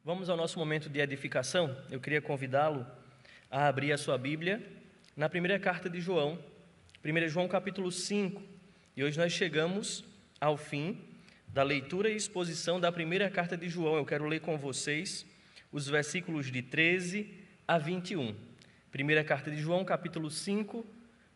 Vamos ao nosso momento de edificação. Eu queria convidá-lo a abrir a sua Bíblia na primeira carta de João, 1 João capítulo 5. E hoje nós chegamos ao fim da leitura e exposição da primeira carta de João. Eu quero ler com vocês os versículos de 13 a 21. Primeira carta de João, capítulo 5,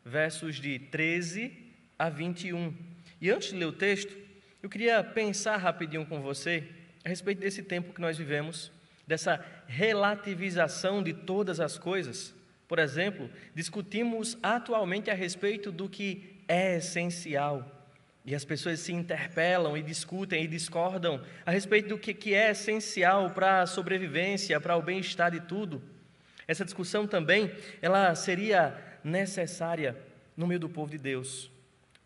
versos de 13 a 21. E antes de ler o texto, eu queria pensar rapidinho com você a respeito desse tempo que nós vivemos, dessa relativização de todas as coisas. Por exemplo, discutimos atualmente a respeito do que é essencial, e as pessoas se interpelam e discutem e discordam a respeito do que é essencial para a sobrevivência, para o bem-estar de tudo. Essa discussão também, ela seria necessária no meio do povo de Deus,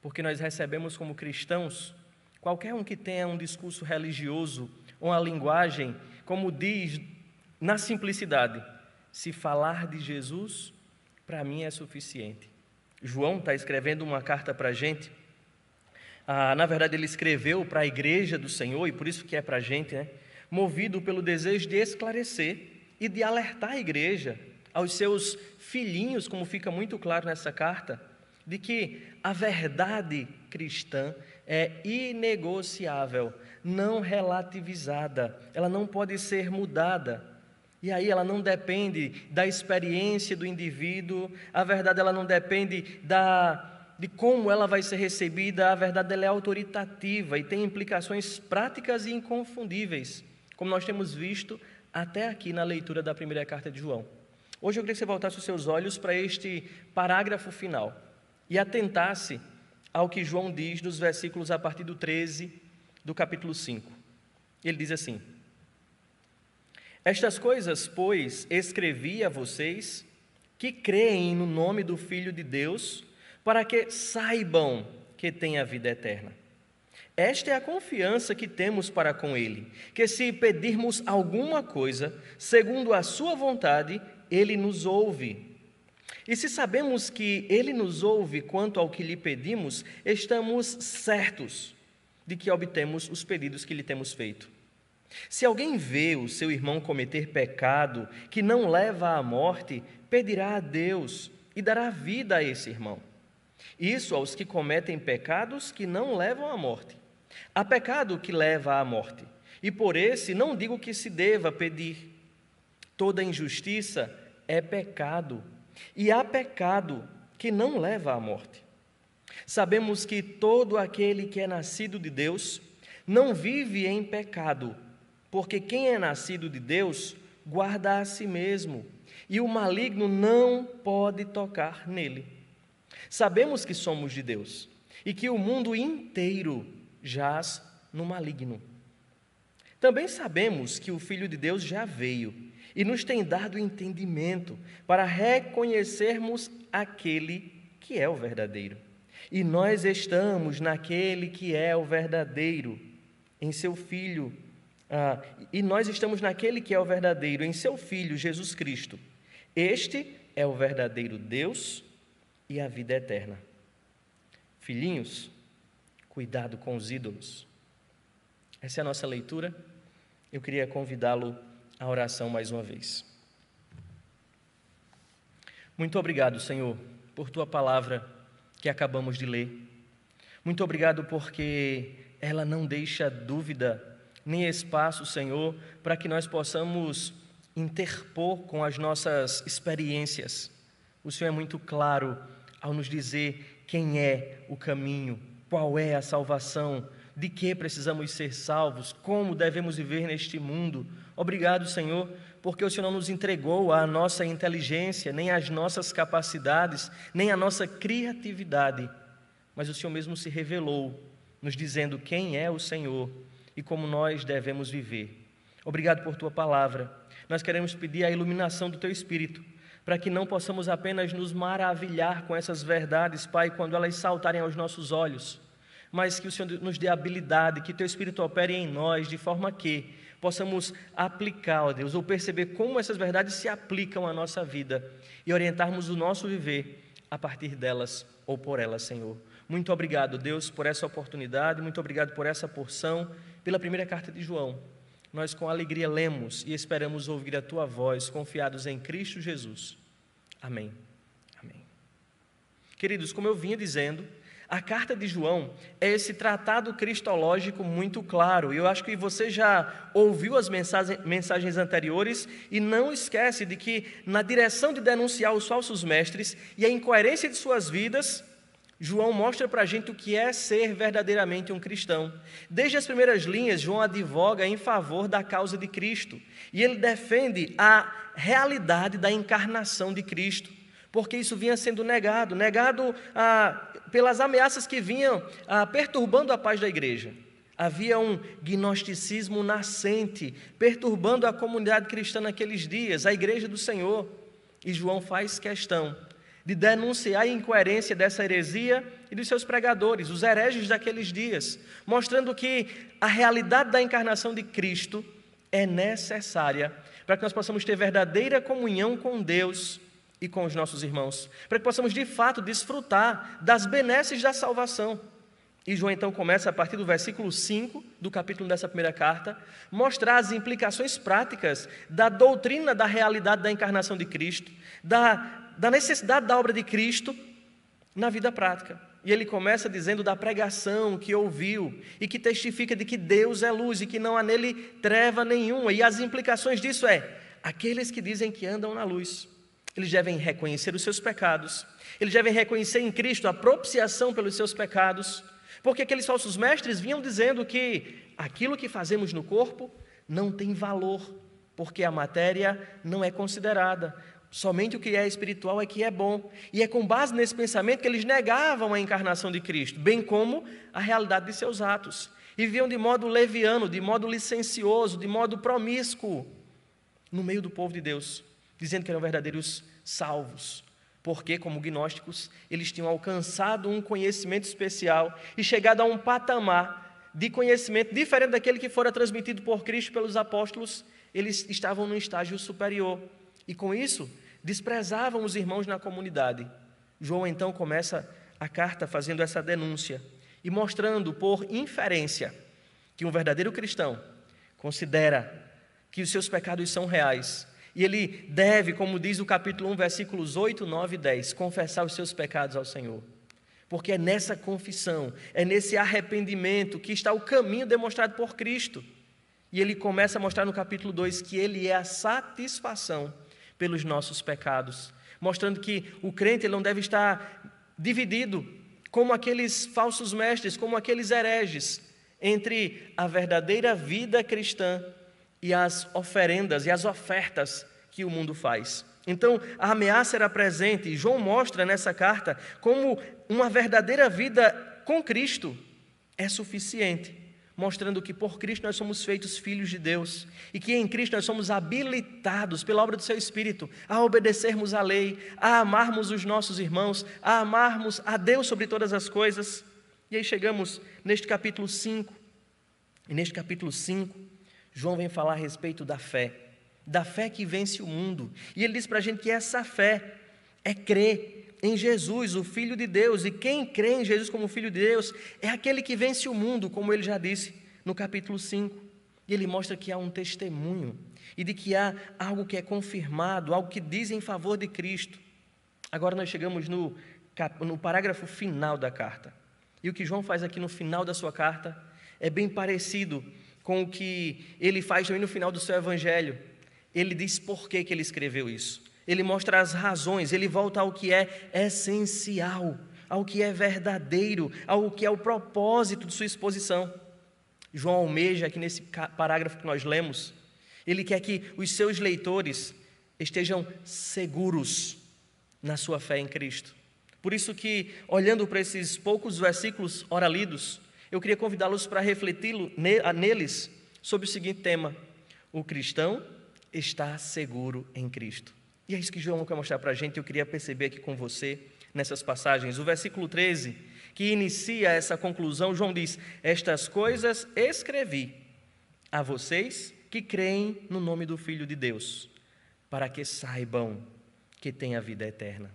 porque nós recebemos como cristãos, qualquer um que tenha um discurso religioso, ou uma linguagem, como diz, na simplicidade, se falar de Jesus, para mim é suficiente. João está escrevendo uma carta para a gente. Na verdade, ele escreveu para a igreja do Senhor, e por isso que é para a gente, né? Movido pelo desejo de esclarecer e de alertar a igreja, aos seus filhinhos, como fica muito claro nessa carta, de que a verdade cristã é inegociável, não relativizada, ela não pode ser mudada. E aí ela não depende da experiência do indivíduo, a verdade ela não depende de como ela vai ser recebida, a verdade ela é autoritativa e tem implicações práticas e inconfundíveis, como nós temos visto até aqui na leitura da primeira carta de João. Hoje eu queria que você voltasse os seus olhos para este parágrafo final e atentasse ao que João diz nos versículos a partir do 13 do capítulo 5. Ele diz assim: estas coisas, pois, escrevi a vocês que creem no nome do Filho de Deus, para que saibam que têm a vida eterna. Esta é a confiança que temos para com Ele, que se pedirmos alguma coisa, segundo a sua vontade, Ele nos ouve. E se sabemos que Ele nos ouve quanto ao que lhe pedimos, estamos certos de que obtemos os pedidos que lhe temos feito. Se alguém vê o seu irmão cometer pecado que não leva à morte, pedirá a Deus e dará vida a esse irmão. Isso aos que cometem pecados que não levam à morte. Há pecado que leva à morte, e por esse não digo que se deva pedir. Toda injustiça é pecado, e há pecado que não leva à morte. Sabemos que todo aquele que é nascido de Deus não vive em pecado, porque quem é nascido de Deus guarda a si mesmo, e o maligno não pode tocar nele. Sabemos que somos de Deus e que o mundo inteiro jaz no maligno. Também sabemos que o Filho de Deus já veio e nos tem dado entendimento para reconhecermos aquele que é o verdadeiro. E nós estamos naquele que é o verdadeiro, em seu Filho. E nós estamos naquele que é o verdadeiro, em seu Filho, Jesus Cristo. Este é o verdadeiro Deus e a vida eterna. Filhinhos, cuidado com os ídolos. Essa é a nossa leitura. Eu queria convidá-lo à oração mais uma vez. Muito obrigado, Senhor, por Tua palavra que acabamos de ler. Muito obrigado porque ela não deixa dúvida nem espaço, Senhor, para que nós possamos interpor com as nossas experiências. O Senhor é muito claro ao nos dizer quem é o caminho, qual é a salvação, de que precisamos ser salvos, como devemos viver neste mundo. Obrigado, Senhor, porque o Senhor não nos entregou a nossa inteligência, nem as nossas capacidades, nem a nossa criatividade, mas o Senhor mesmo se revelou, nos dizendo quem é o Senhor e como nós devemos viver. Obrigado por Tua palavra. Nós queremos pedir a iluminação do Teu Espírito, para que não possamos apenas nos maravilhar com essas verdades, Pai, quando elas saltarem aos nossos olhos, mas que o Senhor nos dê habilidade, que Teu Espírito opere em nós, de forma que possamos aplicar, ó Deus, ou perceber como essas verdades se aplicam à nossa vida e orientarmos o nosso viver a partir delas ou por elas, Senhor. Muito obrigado, Deus, por essa oportunidade, muito obrigado por essa porção, pela primeira carta de João. nós com alegria lemos e esperamos ouvir a Tua voz, confiados em Cristo Jesus. Amém. Amém. Queridos, como eu vinha dizendo, a carta de João é esse tratado cristológico muito claro. E eu acho que você já ouviu as mensagens anteriores e não esquece de que, na direção de denunciar os falsos mestres e a incoerência de suas vidas, João mostra para a gente o que é ser verdadeiramente um cristão. Desde as primeiras linhas, João advoga em favor da causa de Cristo. E ele defende a realidade da encarnação de Cristo, porque isso vinha sendo negado pelas ameaças que vinham perturbando a paz da igreja. Havia um gnosticismo nascente, perturbando a comunidade cristã naqueles dias, a igreja do Senhor. E João faz questão de denunciar a incoerência dessa heresia e dos seus pregadores, os hereges daqueles dias, mostrando que a realidade da encarnação de Cristo é necessária para que nós possamos ter verdadeira comunhão com Deus e com os nossos irmãos, para que possamos de fato desfrutar das benesses da salvação. E João então começa a partir do versículo 5 do capítulo dessa primeira carta, mostrar as implicações práticas da doutrina da realidade da encarnação de Cristo, da necessidade da obra de Cristo na vida prática. E ele começa dizendo da pregação que ouviu e que testifica de que Deus é luz e que não há nele treva nenhuma. E as implicações disso aqueles que dizem que andam na luz, eles devem reconhecer os seus pecados, eles devem reconhecer em Cristo a propiciação pelos seus pecados, porque aqueles falsos mestres vinham dizendo que aquilo que fazemos no corpo não tem valor, porque a matéria não é considerada. Somente o que é espiritual é que é bom. E é com base nesse pensamento que eles negavam a encarnação de Cristo, bem como a realidade de seus atos. E viviam de modo leviano, de modo licencioso, de modo promíscuo, no meio do povo de Deus, dizendo que eram verdadeiros salvos. Porque, como gnósticos, eles tinham alcançado um conhecimento especial e chegado a um patamar de conhecimento diferente daquele que fora transmitido por Cristo pelos apóstolos. Eles estavam num estágio superior. E com isso, desprezavam os irmãos na comunidade. João então começa a carta fazendo essa denúncia e mostrando por inferência que um verdadeiro cristão considera que os seus pecados são reais e ele deve, como diz o capítulo 1, versículos 8, 9 e 10, confessar os seus pecados ao Senhor. Porque é nessa confissão, é nesse arrependimento que está o caminho demonstrado por Cristo. E ele começa a mostrar no capítulo 2 que ele é a satisfação pelos nossos pecados, mostrando que o crente ele não deve estar dividido como aqueles falsos mestres, como aqueles hereges, entre a verdadeira vida cristã e as oferendas e as ofertas que o mundo faz. Então, a ameaça era presente, e João mostra nessa carta como uma verdadeira vida com Cristo é suficiente, mostrando que por Cristo nós somos feitos filhos de Deus e que em Cristo nós somos habilitados pela obra do Seu Espírito a obedecermos à lei, a amarmos os nossos irmãos, a amarmos a Deus sobre todas as coisas. E aí chegamos neste capítulo 5, e neste capítulo 5, João vem falar a respeito da fé que vence o mundo. E ele diz para a gente que essa fé é crer em Jesus, o Filho de Deus, e quem crê em Jesus como Filho de Deus é aquele que vence o mundo, como ele já disse no capítulo 5. E ele mostra que há um testemunho, e de que há algo que é confirmado, algo que diz em favor de Cristo. Agora nós chegamos no parágrafo final da carta. E o que João faz aqui no final da sua carta é bem parecido com o que ele faz também no final do seu evangelho. Ele diz por que ele escreveu isso. Ele mostra as razões, ele volta ao que é essencial, ao que é verdadeiro, ao que é o propósito de sua exposição. João almeja aqui nesse parágrafo que nós lemos, ele quer que os seus leitores estejam seguros na sua fé em Cristo. Por isso que, olhando para esses poucos versículos ora lidos, eu queria convidá-los para refletir neles sobre o seguinte tema: o cristão está seguro em Cristo. E é isso que João quer mostrar para a gente. Eu queria perceber aqui com você, nessas passagens. O versículo 13, que inicia essa conclusão, João diz: estas coisas escrevi a vocês que creem no nome do Filho de Deus, para que saibam que têm a vida eterna.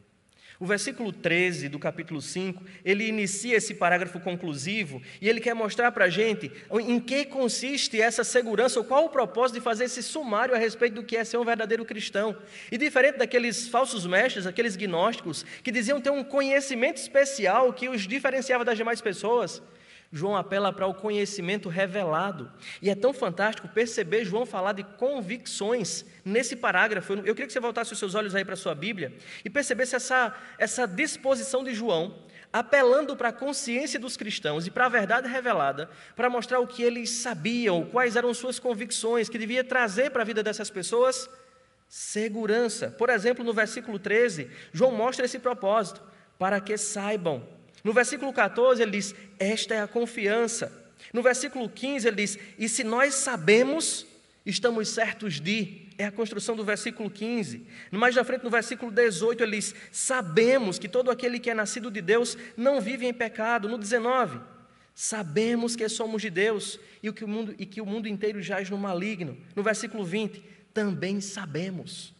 O versículo 13 do capítulo 5, ele inicia esse parágrafo conclusivo e ele quer mostrar para a gente em que consiste essa segurança, ou qual o propósito de fazer esse sumário a respeito do que é ser um verdadeiro cristão. E diferente daqueles falsos mestres, aqueles gnósticos, que diziam ter um conhecimento especial que os diferenciava das demais pessoas, João apela para o conhecimento revelado. E é tão fantástico perceber João falar de convicções nesse parágrafo. Eu queria que você voltasse os seus olhos aí para a sua Bíblia e percebesse essa disposição de João, apelando para a consciência dos cristãos e para a verdade revelada, para mostrar o que eles sabiam, quais eram suas convicções, que devia trazer para a vida dessas pessoas segurança. Por exemplo, no versículo 13, João mostra esse propósito, para que saibam. No versículo 14 ele diz, esta é a confiança. No versículo 15 ele diz, e se nós sabemos, estamos certos de, é a construção do versículo 15. Mais na frente no versículo 18 ele diz, sabemos que todo aquele que é nascido de Deus não vive em pecado. No 19, sabemos que somos de Deus e que o mundo inteiro jaz no maligno. No versículo 20, também sabemos.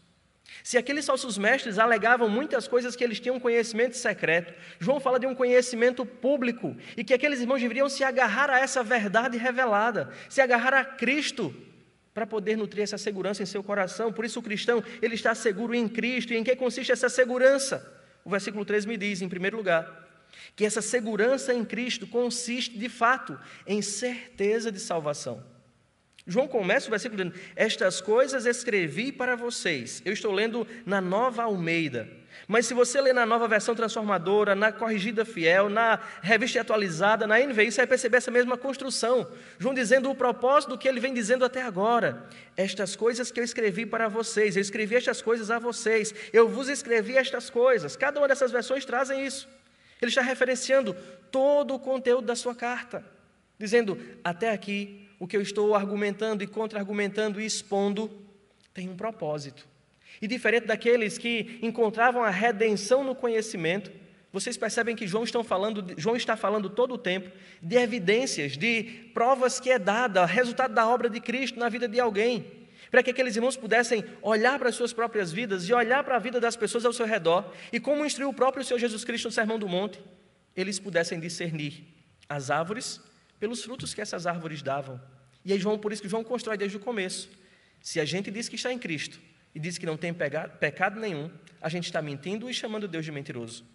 Se aqueles falsos mestres alegavam muitas coisas que eles tinham conhecimento secreto, João fala de um conhecimento público e que aqueles irmãos deveriam se agarrar a essa verdade revelada, se agarrar a Cristo para poder nutrir essa segurança em seu coração. Por isso o cristão, ele está seguro em Cristo. E em que consiste essa segurança? O versículo 13 me diz, em primeiro lugar, que essa segurança em Cristo consiste de fato em certeza de salvação. João começa o versículo dizendo, estas coisas escrevi para vocês. Eu estou lendo na Nova Almeida, mas se você ler na Nova Versão Transformadora, na Corrigida Fiel, na Revista Atualizada, na NVI, você vai perceber essa mesma construção. João dizendo o propósito do que ele vem dizendo até agora. Estas coisas que eu escrevi para vocês, eu escrevi estas coisas a vocês, eu vos escrevi estas coisas. Cada uma dessas versões trazem isso. Ele está referenciando todo o conteúdo da sua carta, dizendo, até aqui, o que eu estou argumentando e contra-argumentando e expondo tem um propósito. E diferente daqueles que encontravam a redenção no conhecimento, vocês percebem que João está falando todo o tempo de evidências, de provas que é dada, resultado da obra de Cristo na vida de alguém, para que aqueles irmãos pudessem olhar para as suas próprias vidas e olhar para a vida das pessoas ao seu redor, e como instruiu o próprio Senhor Jesus Cristo no Sermão do Monte, eles pudessem discernir as árvores pelos frutos que essas árvores davam. E aí por isso que João constrói desde o começo. Se a gente diz que está em Cristo e diz que não tem pecado nenhum, a gente está mentindo e chamando Deus de mentiroso.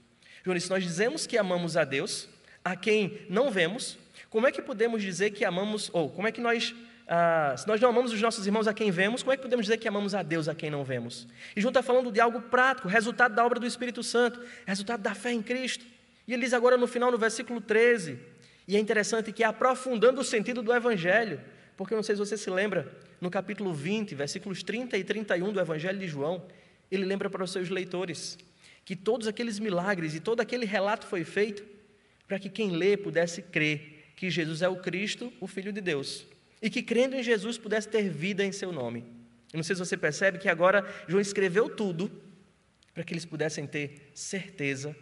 João diz, se nós dizemos que amamos a Deus, a quem não vemos, como é que podemos dizer que amamos, ou como é que nós, se nós não amamos os nossos irmãos a quem vemos, como é que podemos dizer que amamos a Deus a quem não vemos? E João está falando de algo prático, resultado da obra do Espírito Santo, resultado da fé em Cristo. E ele diz agora no final, no versículo 13, e é interessante que aprofundando o sentido do Evangelho, porque eu não sei se você se lembra, no capítulo 20, versículos 30 e 31 do Evangelho de João, ele lembra para os seus leitores que todos aqueles milagres e todo aquele relato foi feito para que quem lê pudesse crer que Jesus é o Cristo, o Filho de Deus, e que crendo em Jesus pudesse ter vida em seu nome. Eu não sei se você percebe que agora João escreveu tudo para que eles pudessem ter certeza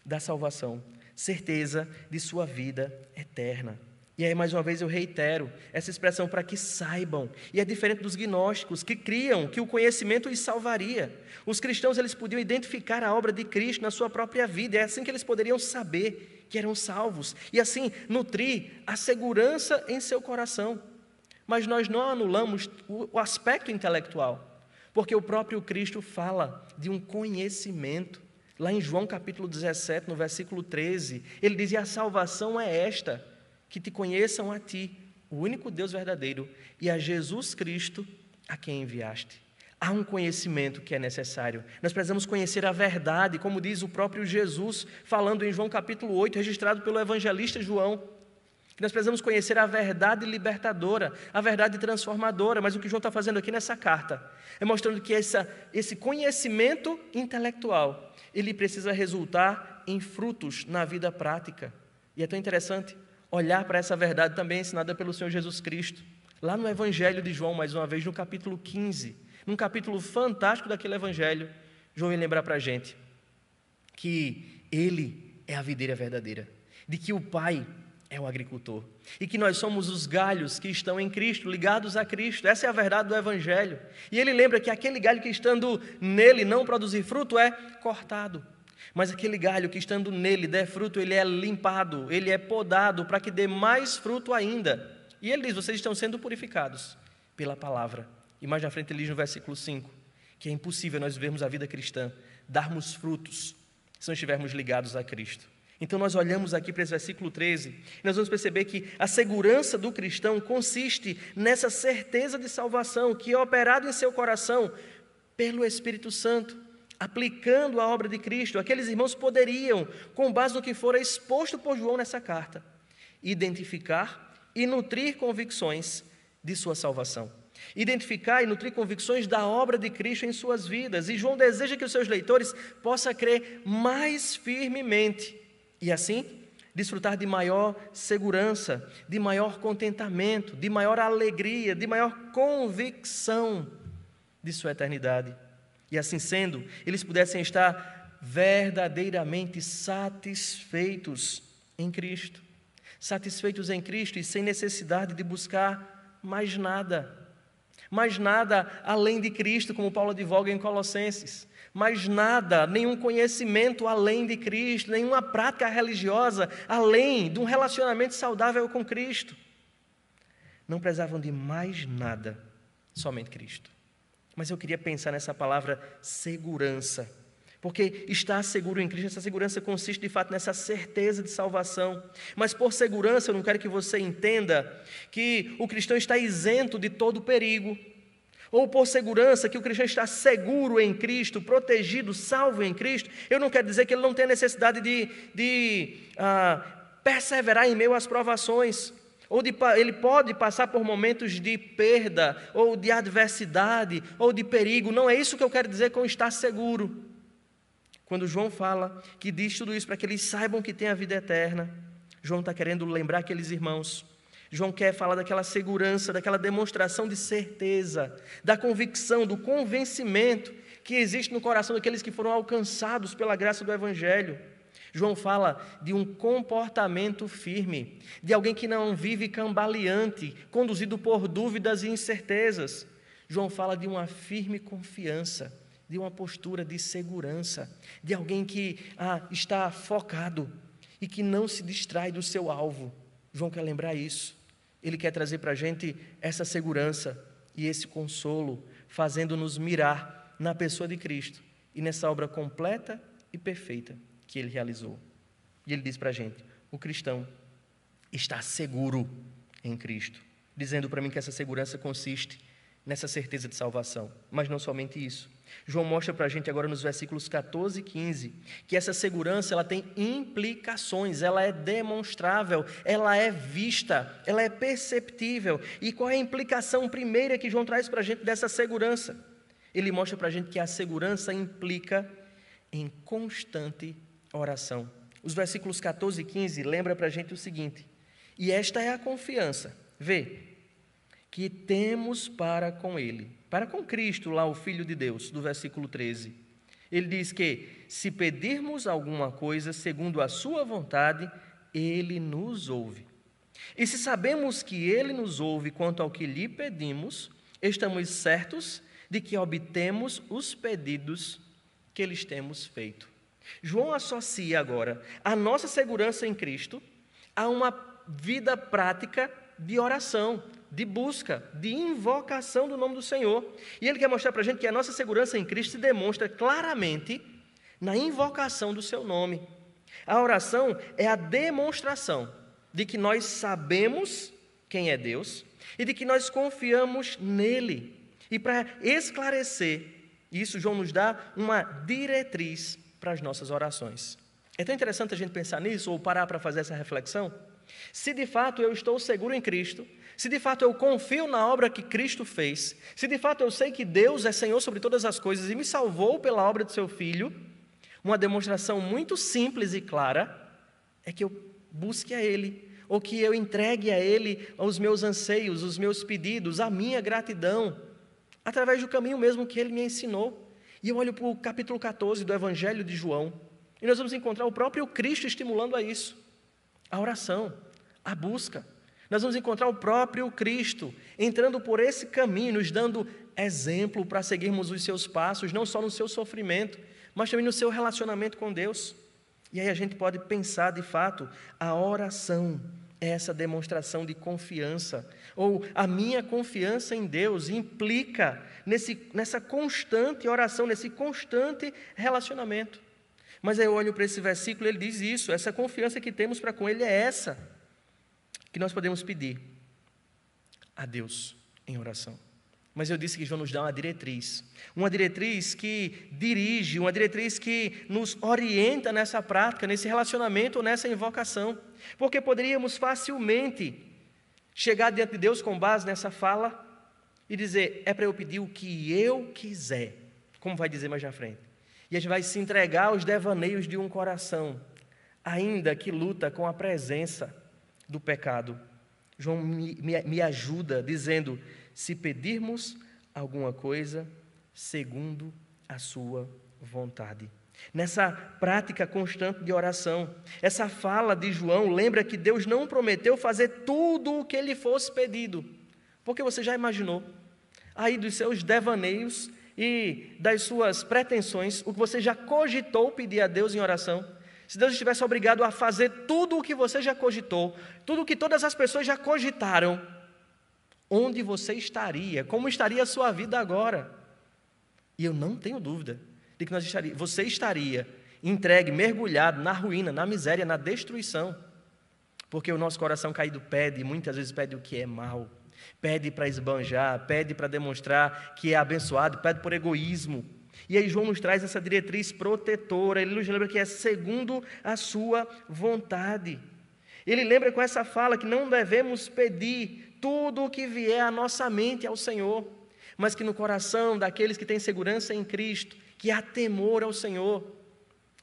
da salvação, certeza de sua vida eterna. E aí, mais uma vez, eu reitero essa expressão para que saibam. E é diferente dos gnósticos, que criam que o conhecimento os salvaria. Os cristãos, eles podiam identificar a obra de Cristo na sua própria vida. É assim que eles poderiam saber que eram salvos. E assim, nutrir a segurança em seu coração. Mas nós não anulamos o aspecto intelectual, porque o próprio Cristo fala de um conhecimento. Lá em João capítulo 17, no versículo 13, ele diz, e a salvação é esta, que te conheçam a ti, o único Deus verdadeiro, e a Jesus Cristo, a quem enviaste. Há um conhecimento que é necessário. Nós precisamos conhecer a verdade, como diz o próprio Jesus, falando em João capítulo 8, registrado pelo evangelista João. Nós precisamos conhecer a verdade libertadora, a verdade transformadora, mas o que João está fazendo aqui nessa carta é mostrando que esse conhecimento intelectual, ele precisa resultar em frutos na vida prática. E é tão interessante olhar para essa verdade também ensinada pelo Senhor Jesus Cristo, lá no Evangelho de João, mais uma vez, no capítulo 15, num capítulo fantástico daquele Evangelho, João vem lembrar para a gente que Ele é a videira verdadeira, de que o Pai é o agricultor, e que nós somos os galhos que estão em Cristo, ligados a Cristo. Essa é a verdade do Evangelho. E ele lembra que aquele galho que estando nele não produzir fruto é cortado. Mas aquele galho que estando nele der fruto, ele é limpado, ele é podado para que dê mais fruto ainda. E ele diz, vocês estão sendo purificados pela palavra. E mais na frente ele diz no versículo 5, que é impossível nós vivermos a vida cristã, darmos frutos, se não estivermos ligados a Cristo. Então nós olhamos aqui para esse versículo 13, e nós vamos perceber que a segurança do cristão consiste nessa certeza de salvação, que é operado em seu coração pelo Espírito Santo, aplicando a obra de Cristo. Aqueles irmãos poderiam, com base no que fora exposto por João nessa carta, identificar e nutrir convicções de sua salvação. Identificar e nutrir convicções da obra de Cristo em suas vidas. E João deseja que os seus leitores possam crer mais firmemente e assim desfrutar de maior segurança, de maior contentamento, de maior alegria, de maior convicção de sua eternidade. E assim sendo, eles pudessem estar verdadeiramente satisfeitos em Cristo. Satisfeitos em Cristo e sem necessidade de buscar mais nada além de Cristo, como Paulo advoga em Colossenses. Mais nada, nenhum conhecimento além de Cristo, nenhuma prática religiosa além de um relacionamento saudável com Cristo. Não precisavam de mais nada, somente Cristo. Mas eu queria pensar nessa palavra segurança, porque estar seguro em Cristo, essa segurança consiste de fato nessa certeza de salvação. Mas por segurança eu não quero que você entenda que o cristão está isento de todo perigo, ou por segurança que o cristão está seguro em Cristo, protegido, salvo em Cristo. Eu não quero dizer que ele não tem necessidade de perseverar em meio às provações, ou ele pode passar por momentos de perda, ou de adversidade, ou de perigo. Não é isso que eu quero dizer com estar seguro. Quando João fala que diz tudo isso para que eles saibam que tem a vida eterna, João está querendo lembrar aqueles irmãos. João quer falar daquela segurança, daquela demonstração de certeza, da convicção, do convencimento que existe no coração daqueles que foram alcançados pela graça do Evangelho. João fala de um comportamento firme, de alguém que não vive cambaleante, conduzido por dúvidas e incertezas. João fala de uma firme confiança, de uma postura de segurança, de alguém que está focado e que não se distrai do seu alvo. João quer lembrar isso. Ele quer trazer para a gente essa segurança e esse consolo, fazendo-nos mirar na pessoa de Cristo e nessa obra completa e perfeita que Ele realizou. E Ele diz para a gente, o cristão está seguro em Cristo, dizendo para mim que essa segurança consiste nessa certeza de salvação. Mas não somente isso. João mostra para a gente agora nos versículos 14 e 15, que essa segurança ela tem implicações, ela é demonstrável, ela é vista, ela é perceptível. E qual é a implicação primeira que João traz para a gente dessa segurança? Ele mostra para a gente que a segurança implica em constante oração. Os versículos 14 e 15 lembram para a gente o seguinte, e esta é a confiança, que temos para com Ele, para com Cristo, lá o Filho de Deus, do versículo 13. Ele diz que, se pedirmos alguma coisa segundo a sua vontade, Ele nos ouve. E se sabemos que Ele nos ouve quanto ao que lhe pedimos, estamos certos de que obtemos os pedidos que lhes temos feito. João associa agora a nossa segurança em Cristo a uma vida prática de oração, de busca, de invocação do nome do Senhor. E ele quer mostrar para a gente que a nossa segurança em Cristo se demonstra claramente na invocação do seu nome. A oração é a demonstração de que nós sabemos quem é Deus e de que nós confiamos nele. E para esclarecer isso, João nos dá uma diretriz para as nossas orações. É tão interessante a gente pensar nisso ou parar para fazer essa reflexão. Se de fato eu estou seguro em Cristo, se de fato eu confio na obra que Cristo fez, se de fato eu sei que Deus é Senhor sobre todas as coisas e me salvou pela obra de seu Filho, uma demonstração muito simples e clara é que eu busque a Ele, ou que eu entregue a Ele os meus anseios, os meus pedidos, a minha gratidão, através do caminho mesmo que Ele me ensinou. E eu olho para o capítulo 14 do Evangelho de João, e nós vamos encontrar o próprio Cristo estimulando a isso, a oração, a busca. Nós vamos encontrar o próprio Cristo entrando por esse caminho, nos dando exemplo para seguirmos os seus passos, não só no seu sofrimento, mas também no seu relacionamento com Deus. E aí a gente pode pensar, de fato, a oração é essa demonstração de confiança, ou a minha confiança em Deus implica nessa constante oração, nesse constante relacionamento. Mas aí eu olho para esse versículo, ele diz isso, essa confiança que temos para com Ele é essa, que nós podemos pedir a Deus em oração. Mas eu disse que João nos dá uma diretriz que dirige, uma diretriz que nos orienta nessa prática, nesse relacionamento ou nessa invocação. Porque poderíamos facilmente chegar diante de Deus com base nessa fala e dizer, é para eu pedir o que eu quiser, como vai dizer mais na frente. E a gente vai se entregar aos devaneios de um coração, ainda que luta com a presença do pecado. João me ajuda dizendo, se pedirmos alguma coisa segundo a sua vontade. Nessa prática constante de oração, essa fala de João lembra que Deus não prometeu fazer tudo o que lhe fosse pedido, porque você já imaginou, aí dos seus devaneios e das suas pretensões, o que você já cogitou pedir a Deus em oração, se Deus estivesse obrigado a fazer tudo o que você já cogitou, tudo o que todas as pessoas já cogitaram, onde você estaria? Como estaria a sua vida agora? E eu não tenho dúvida de que você estaria entregue, mergulhado na ruína, na miséria, na destruição, porque o nosso coração caído pede, muitas vezes pede o que é mal, pede para esbanjar, pede para demonstrar que é abençoado, pede por egoísmo. E aí João nos traz essa diretriz protetora, ele nos lembra que é segundo a sua vontade. Ele lembra com essa fala que não devemos pedir tudo o que vier à nossa mente ao Senhor, mas que no coração daqueles que têm segurança em Cristo, que há temor ao Senhor,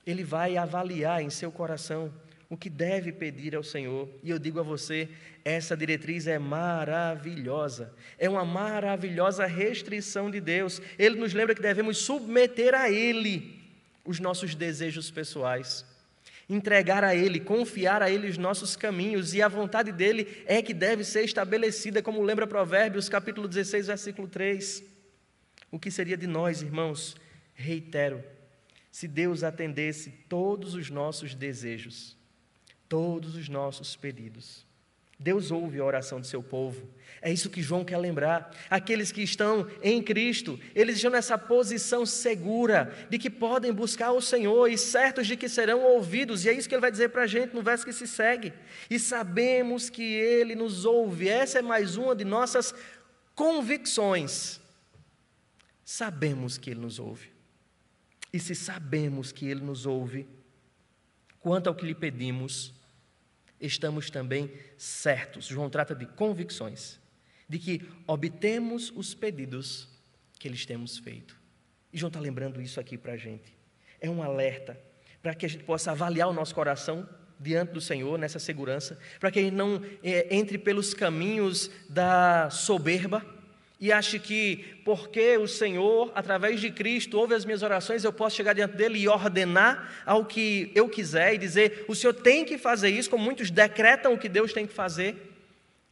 Ele vai avaliar em seu coração o que deve pedir ao Senhor. E eu digo a você, essa diretriz é maravilhosa, é uma maravilhosa restrição de Deus. Ele nos lembra que devemos submeter a Ele os nossos desejos pessoais, entregar a Ele, confiar a Ele os nossos caminhos, e a vontade dEle é que deve ser estabelecida, como lembra Provérbios, capítulo 16, versículo 3. O que seria de nós, irmãos? Reitero, se Deus atendesse todos os nossos desejos, todos os nossos pedidos. Deus ouve a oração do seu povo. É isso que João quer lembrar. Aqueles que estão em Cristo, eles estão nessa posição segura de que podem buscar o Senhor e certos de que serão ouvidos. E é isso que ele vai dizer para a gente no verso que se segue. E sabemos que Ele nos ouve. Essa é mais uma de nossas convicções. Sabemos que Ele nos ouve. E se sabemos que Ele nos ouve, quanto ao que lhe pedimos, estamos também certos. João trata de convicções, de que obtemos os pedidos que lhes temos feito. E João está lembrando isso aqui para a gente. É um alerta para que a gente possa avaliar o nosso coração diante do Senhor, nessa segurança, para que a gente não entre pelos caminhos da soberba e ache que porque o Senhor, através de Cristo, ouve as minhas orações, eu posso chegar diante dEle e ordenar ao que eu quiser e dizer, o Senhor tem que fazer isso, como muitos decretam o que Deus tem que fazer.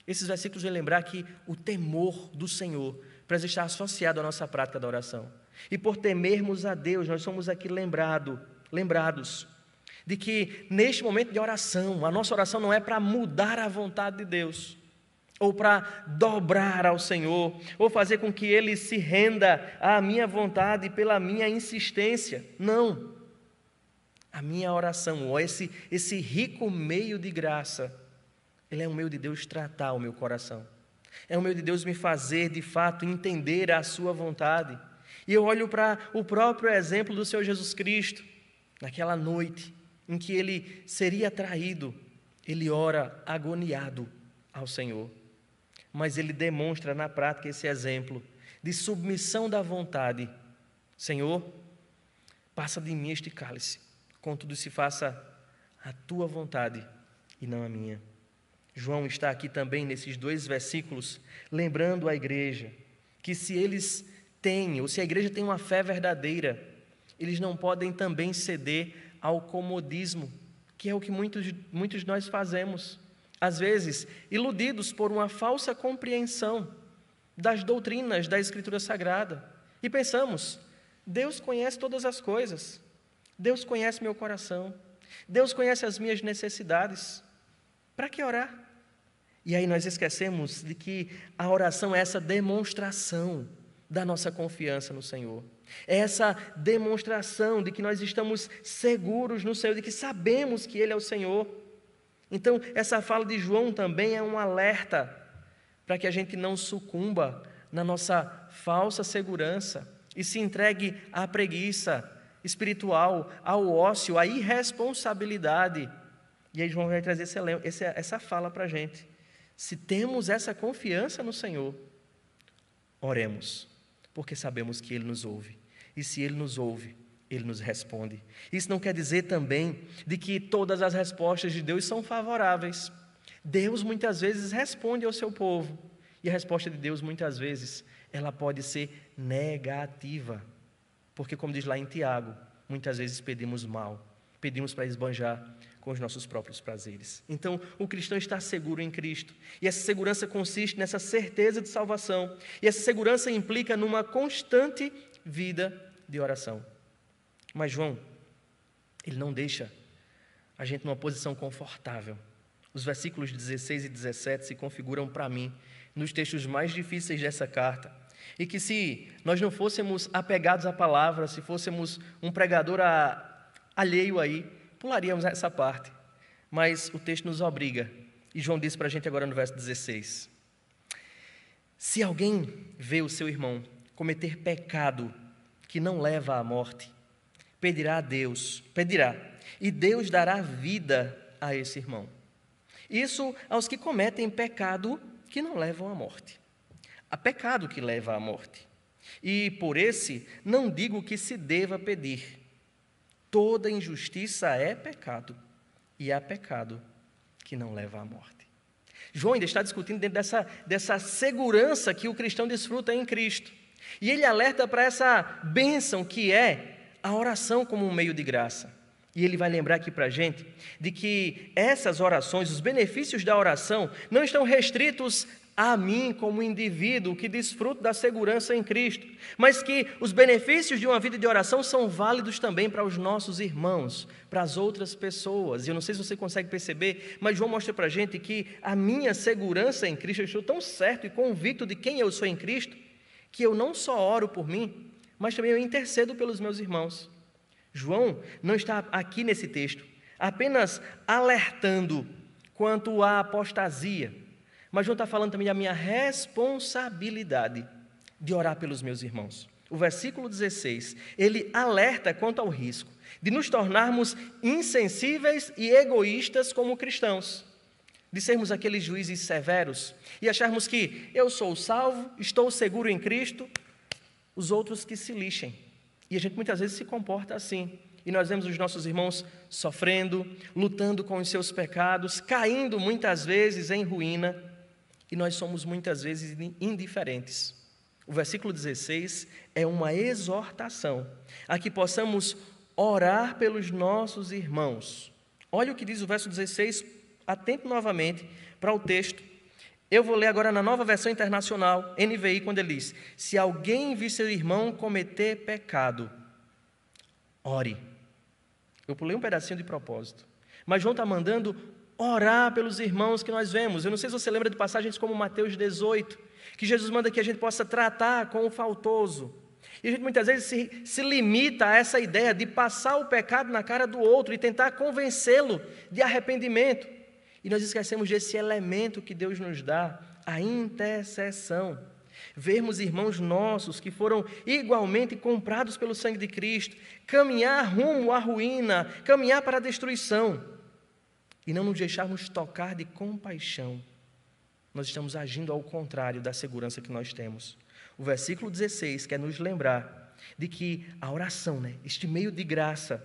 Esses versículos vão lembrar que o temor do Senhor precisa estar associado à nossa prática da oração. E por temermos a Deus, nós somos aqui lembrados de que neste momento de oração, a nossa oração não é para mudar a vontade de Deus, ou para dobrar ao Senhor, ou fazer com que Ele se renda à minha vontade pela minha insistência. Não. A minha oração, ou esse rico meio de graça, ele é um meio de Deus tratar o meu coração. É um meio de Deus me fazer, de fato, entender a sua vontade. E eu olho para o próprio exemplo do Senhor Jesus Cristo, naquela noite em que Ele seria traído, Ele ora agoniado ao Senhor. Mas Ele demonstra na prática esse exemplo de submissão da vontade. Senhor, passa de mim este cálice, contudo se faça a Tua vontade e não a minha. João está aqui também nesses 2 versículos, lembrando a igreja que se eles têm, ou se a igreja tem uma fé verdadeira, eles não podem também ceder ao comodismo, que é o que muitos de nós fazemos. Às vezes, iludidos por uma falsa compreensão das doutrinas da Escritura Sagrada. E pensamos, Deus conhece todas as coisas, Deus conhece meu coração. Deus conhece as minhas necessidades. Para que orar? E aí nós esquecemos de que a oração é essa demonstração da nossa confiança no Senhor. É essa demonstração de que nós estamos seguros no Senhor, de que sabemos que Ele é o Senhor. Então, essa fala de João também é um alerta para que a gente não sucumba na nossa falsa segurança e se entregue à preguiça espiritual, ao ócio, à irresponsabilidade. E aí João vai trazer essa fala para a gente. Se temos essa confiança no Senhor, oremos, porque sabemos que Ele nos ouve. E se Ele nos ouve, Ele nos responde. Isso não quer dizer também de que todas as respostas de Deus são favoráveis. Deus muitas vezes responde ao seu povo. E a resposta de Deus muitas vezes, ela pode ser negativa. Porque como diz lá em Tiago, muitas vezes pedimos mal. Pedimos para esbanjar com os nossos próprios prazeres. Então, o cristão está seguro em Cristo. E essa segurança consiste nessa certeza de salvação. E essa segurança implica numa constante vida de oração. Mas João, ele não deixa a gente numa posição confortável. Os versículos 16 e 17 se configuram para mim nos textos mais difíceis dessa carta. E que se nós não fôssemos apegados à palavra, se fôssemos um pregador alheio aí, pularíamos essa parte. Mas o texto nos obriga. E João diz para a gente agora no verso 16. Se alguém vê o seu irmão cometer pecado que não leva à morte, pedirá, e Deus dará vida a esse irmão. Isso aos que cometem pecado que não levam à morte. Há pecado que leva à morte. E por esse não digo que se deva pedir. Toda injustiça é pecado, e há pecado que não leva à morte. João ainda está discutindo dentro dessa segurança que o cristão desfruta em Cristo. E ele alerta para essa bênção que é a oração como um meio de graça. E ele vai lembrar aqui para a gente de que essas orações, os benefícios da oração, não estão restritos a mim como indivíduo que desfruto da segurança em Cristo, mas que os benefícios de uma vida de oração são válidos também para os nossos irmãos, para as outras pessoas. E eu não sei se você consegue perceber, mas João mostra para a gente que a minha segurança em Cristo, eu estou tão certo e convicto de quem eu sou em Cristo, que eu não só oro por mim, mas também eu intercedo pelos meus irmãos. João não está aqui nesse texto apenas alertando quanto à apostasia, mas João está falando também da minha responsabilidade de orar pelos meus irmãos. O versículo 16, ele alerta quanto ao risco de nos tornarmos insensíveis e egoístas como cristãos, de sermos aqueles juízes severos e acharmos que eu sou salvo, estou seguro em Cristo, os outros que se lixem. E a gente muitas vezes se comporta assim. E nós vemos os nossos irmãos sofrendo, lutando com os seus pecados, caindo muitas vezes em ruína, e nós somos muitas vezes indiferentes. O versículo 16 é uma exortação a que possamos orar pelos nossos irmãos. Olha o que diz o verso 16, atento novamente para o texto. Eu vou ler agora na Nova Versão Internacional, NVI, quando ele diz: se alguém vir seu irmão cometer pecado, ore. Eu pulei um pedacinho de propósito, mas João está mandando orar pelos irmãos que nós vemos. Eu não sei se você lembra de passagens como Mateus 18, que Jesus manda que a gente possa tratar com o faltoso. E a gente muitas vezes se limita a essa ideia de passar o pecado na cara do outro e tentar convencê-lo de arrependimento. E nós esquecemos desse elemento que Deus nos dá, a intercessão. Vermos irmãos nossos que foram igualmente comprados pelo sangue de Cristo, caminhar rumo à ruína, caminhar para a destruição, e não nos deixarmos tocar de compaixão, nós estamos agindo ao contrário da segurança que nós temos. O versículo 16 quer nos lembrar de que a oração, este meio de graça,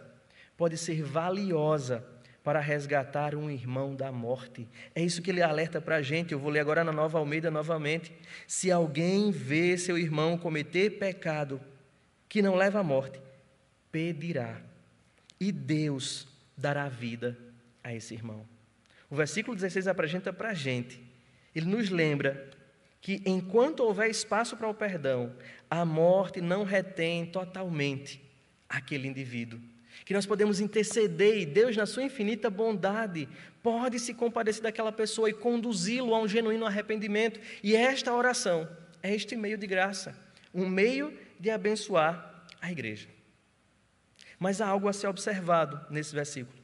pode ser valiosa para resgatar um irmão da morte. É isso que ele alerta para a gente. Eu vou ler agora na Nova Almeida novamente. Se alguém vê seu irmão cometer pecado que não leva à morte, pedirá, e Deus dará vida a esse irmão. O versículo 16 apresenta para a gente, ele nos lembra que enquanto houver espaço para o perdão, a morte não retém totalmente aquele indivíduo. que nós podemos interceder e Deus, na sua infinita bondade, pode se compadecer daquela pessoa e conduzi-lo a um genuíno arrependimento. E esta oração é este meio de graça, um meio de abençoar a igreja. Mas há algo a ser observado nesse versículo.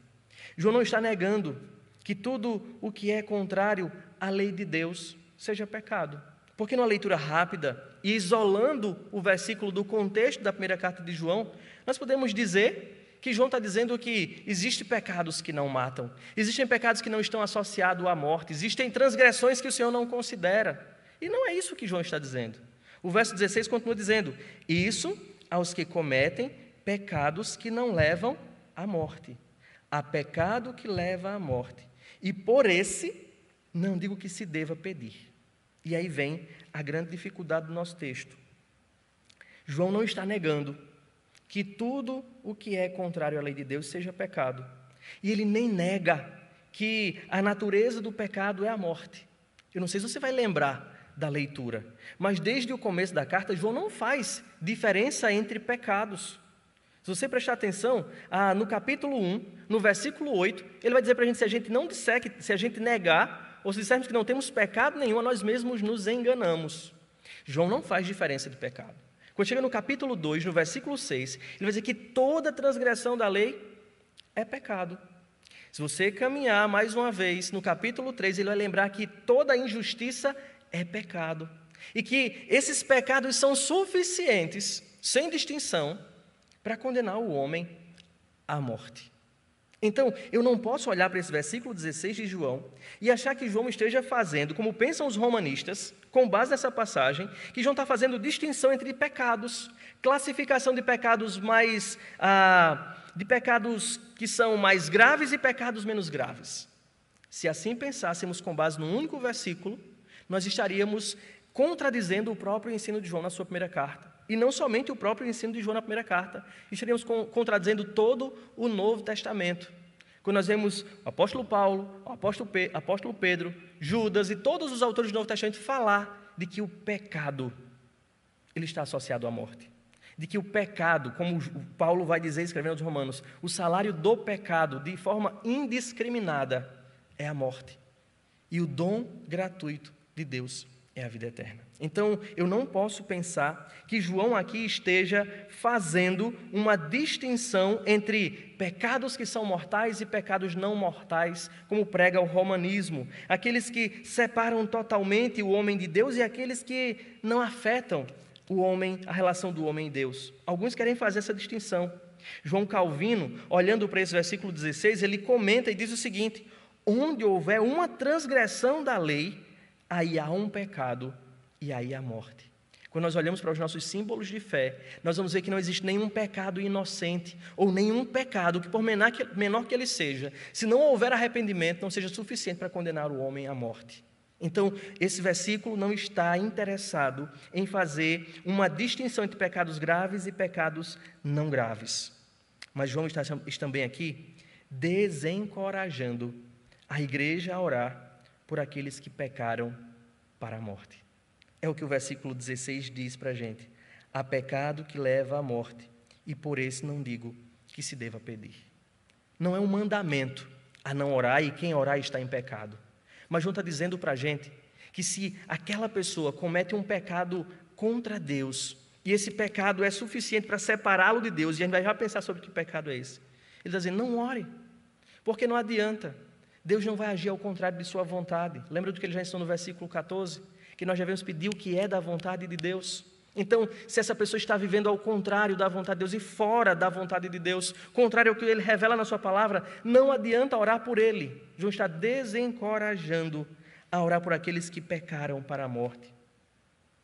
João não está negando que tudo o que é contrário à lei de Deus seja pecado. Porque numa leitura rápida e isolando o versículo do contexto da primeira carta de João, nós podemos dizer que João está dizendo que existem pecados que não matam, existem pecados que não estão associados à morte, existem transgressões que o Senhor não considera. E não é isso que João está dizendo. O verso 16 continua dizendo: isso aos que cometem pecados que não levam à morte. Há pecado que leva à morte. E por esse, não digo que se deva pedir. E aí vem a grande dificuldade do nosso texto. João não está negando que tudo o que é contrário à lei de Deus seja pecado. E ele nem nega que a natureza do pecado é a morte. Eu não sei se você vai lembrar da leitura, mas desde o começo da carta, João não faz diferença entre pecados. Se você prestar atenção, no capítulo 1, no versículo 8, ele vai dizer para a gente, se a gente não disser, se a gente negar, ou se dissermos que não temos pecado nenhum, nós mesmos nos enganamos. João não faz diferença de pecado. Quando chega no capítulo 2, no versículo 6, ele vai dizer que toda transgressão da lei é pecado. Se você caminhar mais uma vez no capítulo 3, ele vai lembrar que toda injustiça é pecado. E que esses pecados são suficientes, sem distinção, para condenar o homem à morte. Então, eu não posso olhar para esse versículo 16 de João e achar que João esteja fazendo, como pensam os romanistas, com base nessa passagem, que João está fazendo distinção entre pecados, classificação de pecados de pecados que são mais graves e pecados menos graves. Se assim pensássemos com base num único versículo, nós estaríamos contradizendo o próprio ensino de João na sua primeira carta. E não somente o próprio ensino de João na primeira carta, estaríamos contradizendo todo o Novo Testamento. Quando nós vemos o apóstolo Paulo, o apóstolo Pedro, Judas e todos os autores do Novo Testamento falar de que o pecado ele está associado à morte. De que o pecado, como Paulo vai dizer escrevendo aos Romanos, o salário do pecado, de forma indiscriminada, é a morte. E o dom gratuito de Deus é a vida eterna. Então, eu não posso pensar que João aqui esteja fazendo uma distinção entre pecados que são mortais e pecados não mortais, como prega o romanismo. Aqueles que separam totalmente o homem de Deus e aqueles que não afetam o homem, a relação do homem e Deus. Alguns querem fazer essa distinção. João Calvino, olhando para esse versículo 16, ele comenta e diz o seguinte: onde houver uma transgressão da lei, aí há um pecado e aí há morte. Quando nós olhamos para os nossos símbolos de fé, nós vamos ver que não existe nenhum pecado inocente, ou nenhum pecado que, por menor que ele seja, se não houver arrependimento, não seja suficiente para condenar o homem à morte. Então, esse versículo não está interessado em fazer uma distinção entre pecados graves e pecados não graves. Mas João está também aqui desencorajando a igreja a orar por aqueles que pecaram para a morte. É o que o versículo 16 diz para a gente. Há pecado que leva à morte, e por esse não digo que se deva pedir. Não é um mandamento a não orar, e quem orar está em pecado. Mas João está dizendo para a gente que se aquela pessoa comete um pecado contra Deus, e esse pecado é suficiente para separá-lo de Deus, e a gente vai já pensar sobre que pecado é esse. Ele está dizendo, não ore, porque não adianta. Deus não vai agir ao contrário de sua vontade. Lembra do que ele já ensinou no versículo 14? Que nós devemos pedir o que é da vontade de Deus. Então, se essa pessoa está vivendo ao contrário da vontade de Deus e fora da vontade de Deus, contrário ao que ele revela na sua palavra, não adianta orar por ele. João está desencorajando a orar por aqueles que pecaram para a morte.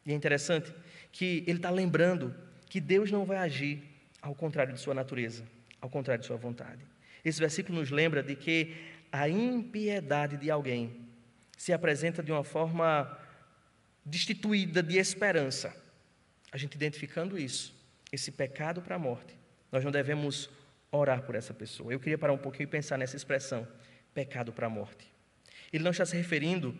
E é interessante que ele está lembrando que Deus não vai agir ao contrário de sua natureza, ao contrário de sua vontade. Esse versículo nos lembra de que a impiedade de alguém se apresenta de uma forma destituída de esperança. A gente identificando isso, esse pecado para a morte, nós não devemos orar por essa pessoa. Eu queria parar um pouquinho e pensar nessa expressão, pecado para a morte. Ele não está se referindo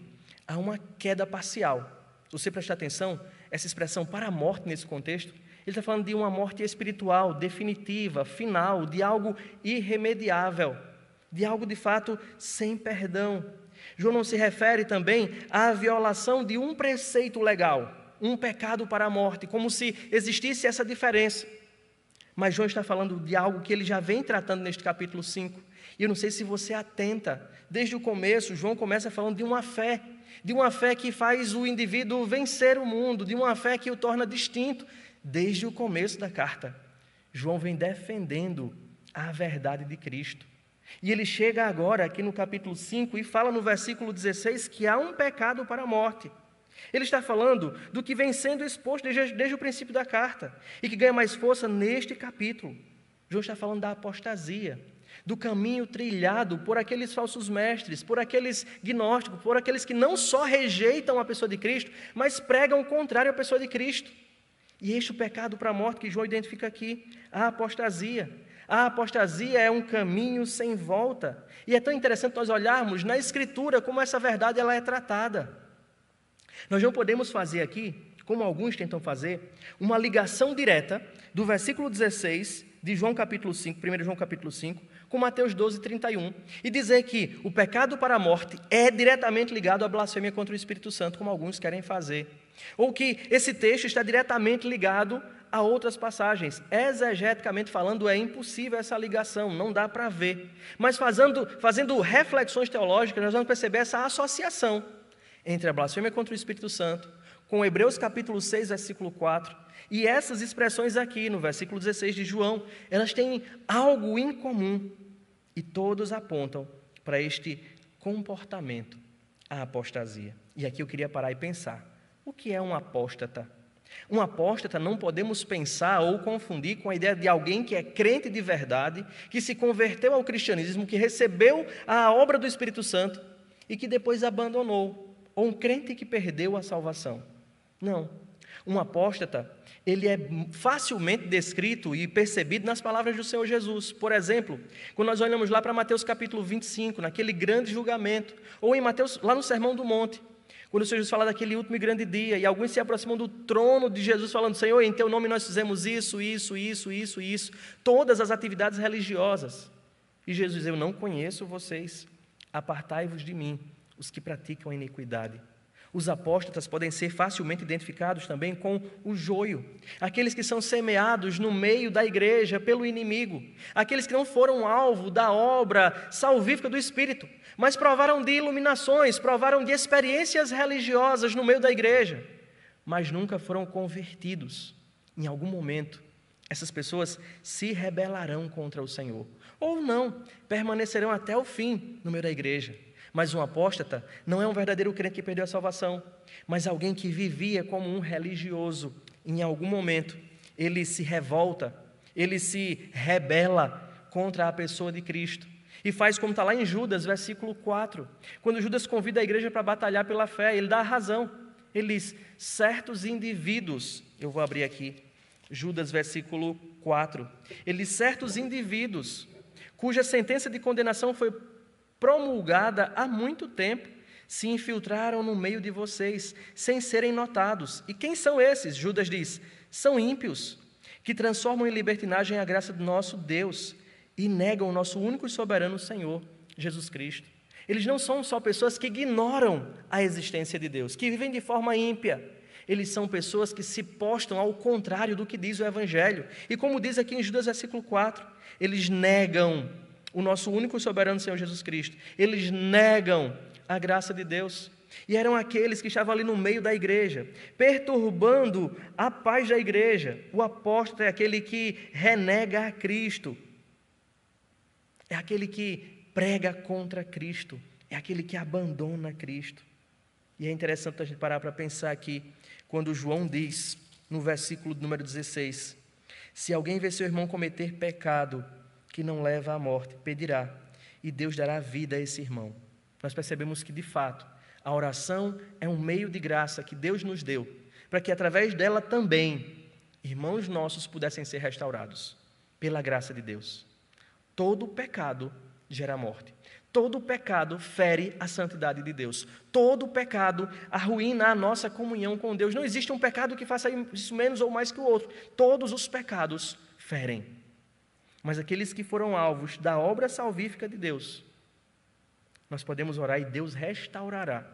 a uma queda parcial. Se você prestar atenção, essa expressão para a morte nesse contexto, Ele está falando de uma morte espiritual, definitiva, final, de algo irremediável, de algo de fato sem perdão. João não se refere também à violação de um preceito legal, um pecado para a morte, como se existisse essa diferença. Mas João está falando de algo que ele já vem tratando neste capítulo 5. E eu não sei se você atenta, desde o começo, João começa falando de uma fé que faz o indivíduo vencer o mundo, de uma fé que o torna distinto. Desde o começo da carta, João vem defendendo a verdade de Cristo. E ele chega agora aqui no capítulo 5 e fala no versículo 16 que há um pecado para a morte. Ele está falando do que vem sendo exposto desde o princípio da carta e que ganha mais força neste capítulo. João está falando da apostasia, do caminho trilhado por aqueles falsos mestres, por aqueles gnósticos, por aqueles que não só rejeitam a pessoa de Cristo, mas pregam o contrário à pessoa de Cristo. E este é o pecado para a morte que João identifica aqui, a apostasia. A apostasia é um caminho sem volta. E é tão interessante nós olharmos na Escritura como essa verdade ela é tratada. Nós não podemos fazer aqui, como alguns tentam fazer, uma ligação direta do versículo 16 de João capítulo 5, 1 João capítulo 5, com Mateus 12, 31, e dizer que o pecado para a morte é diretamente ligado à blasfêmia contra o Espírito Santo, como alguns querem fazer. Ou que esse texto está diretamente ligado a outras passagens. Exegeticamente falando, é impossível essa ligação, não dá para ver. Mas fazendo reflexões teológicas, nós vamos perceber essa associação entre a blasfêmia contra o Espírito Santo, com Hebreus capítulo 6, versículo 4, e essas expressões aqui no versículo 16 de João, elas têm algo em comum, e todos apontam para este comportamento, a apostasia. E aqui eu queria parar e pensar, o que é um apóstata? Um apóstata não podemos pensar ou confundir com a ideia de alguém que é crente de verdade, que se converteu ao cristianismo, que recebeu a obra do Espírito Santo e que depois abandonou, ou um crente que perdeu a salvação. Não. Um apóstata, ele é facilmente descrito e percebido nas palavras do Senhor Jesus. Por exemplo, quando nós olhamos lá para Mateus capítulo 25, naquele grande julgamento, ou em Mateus, lá no Sermão do Monte, quando o Senhor Jesus fala daquele último e grande dia, e alguns se aproximam do trono de Jesus falando, Senhor, em teu nome nós fizemos isso, todas as atividades religiosas. E Jesus diz, eu não conheço vocês, apartai-vos de mim, os que praticam a iniquidade. Os apóstatas podem ser facilmente identificados também com o joio, aqueles que são semeados no meio da igreja pelo inimigo, aqueles que não foram alvo da obra salvífica do Espírito, mas provaram de iluminações, provaram de experiências religiosas no meio da igreja, mas nunca foram convertidos. Em algum momento, essas pessoas se rebelarão contra o Senhor, ou não, permanecerão até o fim no meio da igreja. Mas um apóstata não é um verdadeiro crente que perdeu a salvação, mas alguém que vivia como um religioso. Em algum momento, ele se revolta, ele se rebela contra a pessoa de Cristo. E faz como está lá em Judas, versículo 4. Quando Judas convida a igreja para batalhar pela fé, ele dá a razão. Ele diz, certos indivíduos, eu vou abrir aqui, Judas, versículo 4. Ele diz, certos indivíduos, cuja sentença de condenação foi promulgada há muito tempo, se infiltraram no meio de vocês, sem serem notados. E quem são esses? Judas diz, são ímpios, que transformam em libertinagem a graça do nosso Deus e negam o nosso único e soberano Senhor, Jesus Cristo. Eles não são só pessoas que ignoram a existência de Deus, que vivem de forma ímpia. Eles são pessoas que se postam ao contrário do que diz o Evangelho. E como diz aqui em Judas, versículo 4, eles negam o nosso único e soberano Senhor Jesus Cristo. Eles negam a graça de Deus. E eram aqueles que estavam ali no meio da igreja, perturbando a paz da igreja. O apóstolo é aquele que renega a Cristo. É aquele que prega contra Cristo. É aquele que abandona Cristo. E é interessante a gente parar para pensar aqui, quando João diz, no versículo número 16, se alguém vê seu irmão cometer pecado que não leva à morte, pedirá, e Deus dará vida a esse irmão. Nós percebemos que, de fato, a oração é um meio de graça que Deus nos deu, para que, através dela também, irmãos nossos pudessem ser restaurados, pela graça de Deus. Todo pecado gera morte. Todo pecado fere a santidade de Deus. Todo pecado arruína a nossa comunhão com Deus. Não existe um pecado que faça isso menos ou mais que o outro. Todos os pecados ferem. Mas aqueles que foram alvos da obra salvífica de Deus, nós podemos orar e Deus restaurará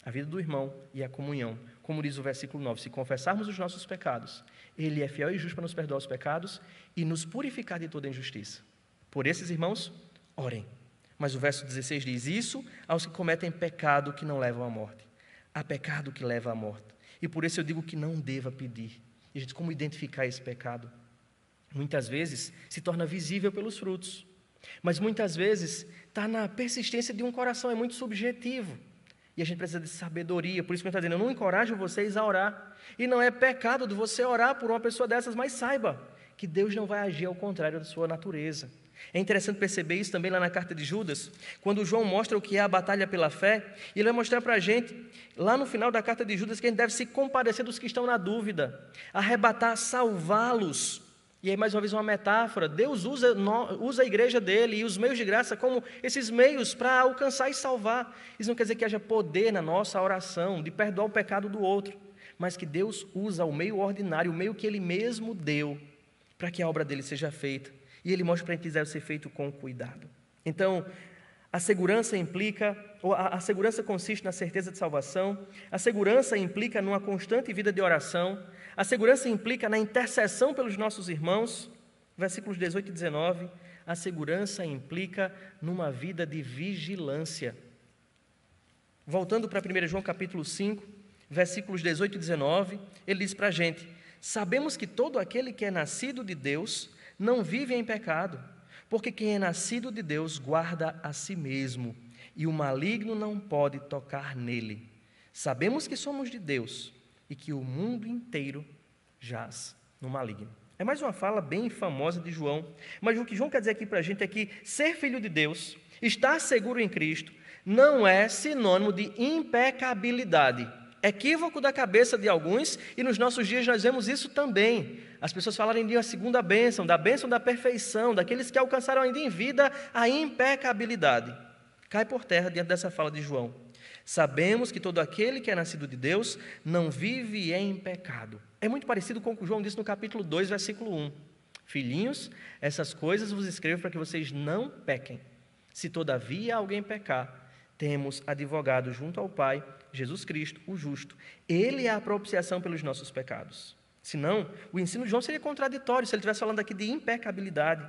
a vida do irmão e a comunhão. Como diz o versículo 9, se confessarmos os nossos pecados, Ele é fiel e justo para nos perdoar os pecados e nos purificar de toda injustiça. Por esses irmãos, orem. Mas o verso 16 diz, isso aos que cometem pecado que não levam à morte. Há pecado que leva à morte. E por isso eu digo que não deva pedir. E, gente, como identificar esse pecado? Muitas vezes se torna visível pelos frutos. Mas muitas vezes está na persistência de um coração, é muito subjetivo. E a gente precisa de sabedoria. Por isso que eu estou dizendo, eu não encorajo vocês a orar. E não é pecado de você orar por uma pessoa dessas, mas saiba que Deus não vai agir ao contrário da sua natureza. É interessante perceber isso também lá na carta de Judas, quando João mostra o que é a batalha pela fé, e ele vai mostrar para a gente, lá no final da carta de Judas, que a gente deve se compadecer dos que estão na dúvida, arrebatar, salvá-los. E aí mais uma vez uma metáfora, Deus usa a igreja dele e os meios de graça como esses meios para alcançar e salvar. Isso não quer dizer que haja poder na nossa oração, de perdoar o pecado do outro, mas que Deus usa o meio ordinário, o meio que Ele mesmo deu, para que a obra dele seja feita. E Ele mostra para quem quiser ser feito com cuidado. Então, a segurança a segurança consiste na certeza de salvação, a segurança implica numa constante vida de oração, a segurança implica na intercessão pelos nossos irmãos, versículos 18 e 19, a segurança implica numa vida de vigilância. Voltando para 1 João capítulo 5, versículos 18 e 19, ele diz para a gente, sabemos que todo aquele que é nascido de Deus não vive em pecado, porque quem é nascido de Deus guarda a si mesmo, e o maligno não pode tocar nele. Sabemos que somos de Deus e que o mundo inteiro jaz no maligno. É mais uma fala bem famosa de João, mas o que João quer dizer aqui para a gente é que ser filho de Deus, estar seguro em Cristo, não é sinônimo de impecabilidade. Equívoco da cabeça de alguns, e nos nossos dias nós vemos isso também. As pessoas falarem de uma segunda bênção, da bênção da perfeição, daqueles que alcançaram ainda em vida a impecabilidade. Cai por terra diante dessa fala de João. Sabemos que todo aquele que é nascido de Deus não vive em pecado. É muito parecido com o que João disse no capítulo 2, versículo 1. Filhinhos, essas coisas vos escrevo para que vocês não pequem. Se todavia alguém pecar, temos advogado junto ao Pai, Jesus Cristo, o justo. Ele é a propiciação pelos nossos pecados. Senão, o ensino de João seria contraditório se ele estivesse falando aqui de impecabilidade.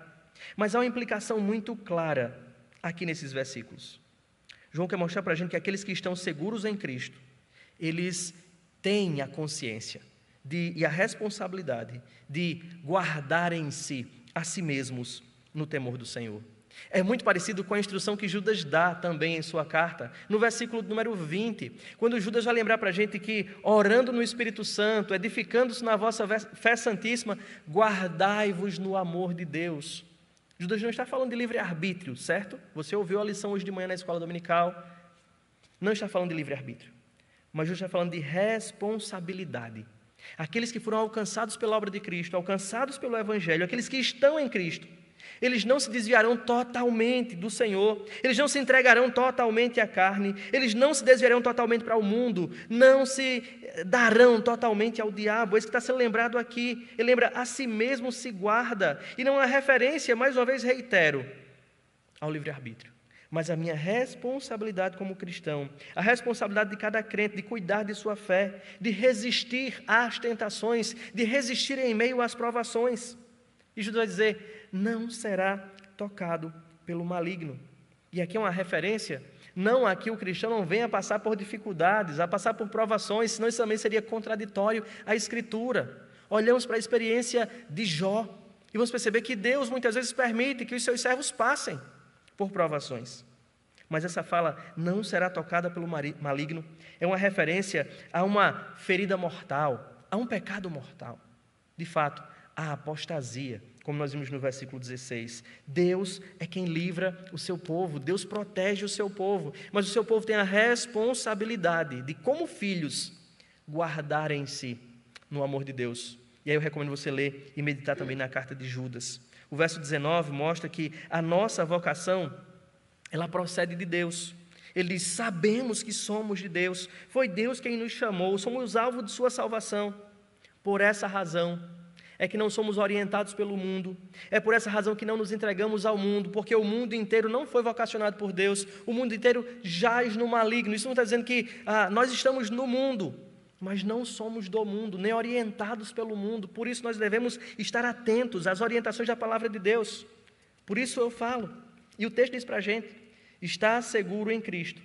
Mas há uma implicação muito clara aqui nesses versículos. João quer mostrar para a gente que aqueles que estão seguros em Cristo, eles têm a consciência e a responsabilidade de guardar em si, a si mesmos, no temor do Senhor. É muito parecido com a instrução que Judas dá também em sua carta, no versículo número 20, quando Judas vai lembrar para a gente que, orando no Espírito Santo, edificando-se na vossa fé santíssima, guardai-vos no amor de Deus. Judas não está falando de livre-arbítrio, certo? Você ouviu a lição hoje de manhã na escola dominical, não está falando de livre-arbítrio, mas Judas está falando de responsabilidade. Aqueles que foram alcançados pela obra de Cristo, alcançados pelo Evangelho, aqueles que estão em Cristo, eles não se desviarão totalmente do Senhor, eles não se entregarão totalmente à carne, eles não se desviarão totalmente para o mundo, não se darão totalmente ao diabo. Esse que está sendo lembrado aqui, ele lembra, a si mesmo se guarda, e não é referência, mais uma vez reitero, ao livre-arbítrio, mas a minha responsabilidade como cristão, a responsabilidade de cada crente, de cuidar de sua fé, de resistir às tentações, de resistir em meio às provações. E Judas vai dizer, não será tocado pelo maligno. E aqui é uma referência, não a que o cristão não venha passar por dificuldades, a passar por provações, senão isso também seria contraditório à Escritura. Olhamos para a experiência de Jó, e vamos perceber que Deus muitas vezes permite que os seus servos passem por provações. Mas essa fala, não será tocada pelo maligno, é uma referência a uma ferida mortal, a um pecado mortal. De fato, a apostasia, como nós vimos no versículo 16. Deus é quem livra o seu povo, Deus protege o seu povo, mas o seu povo tem a responsabilidade de, como filhos, guardar em si no amor de Deus. E aí eu recomendo você ler e meditar também na carta de Judas. O verso 19 mostra que a nossa vocação ela procede de Deus. Ele diz: sabemos que somos de Deus, foi Deus quem nos chamou, somos alvo de sua salvação. Por essa razão é que não somos orientados pelo mundo, é por essa razão que não nos entregamos ao mundo, porque o mundo inteiro não foi vocacionado por Deus, o mundo inteiro jaz no maligno. Isso não está dizendo que nós estamos no mundo, mas não somos do mundo, nem orientados pelo mundo. Por isso nós devemos estar atentos às orientações da palavra de Deus. Por isso eu falo, e o texto diz para a gente: estar seguro em Cristo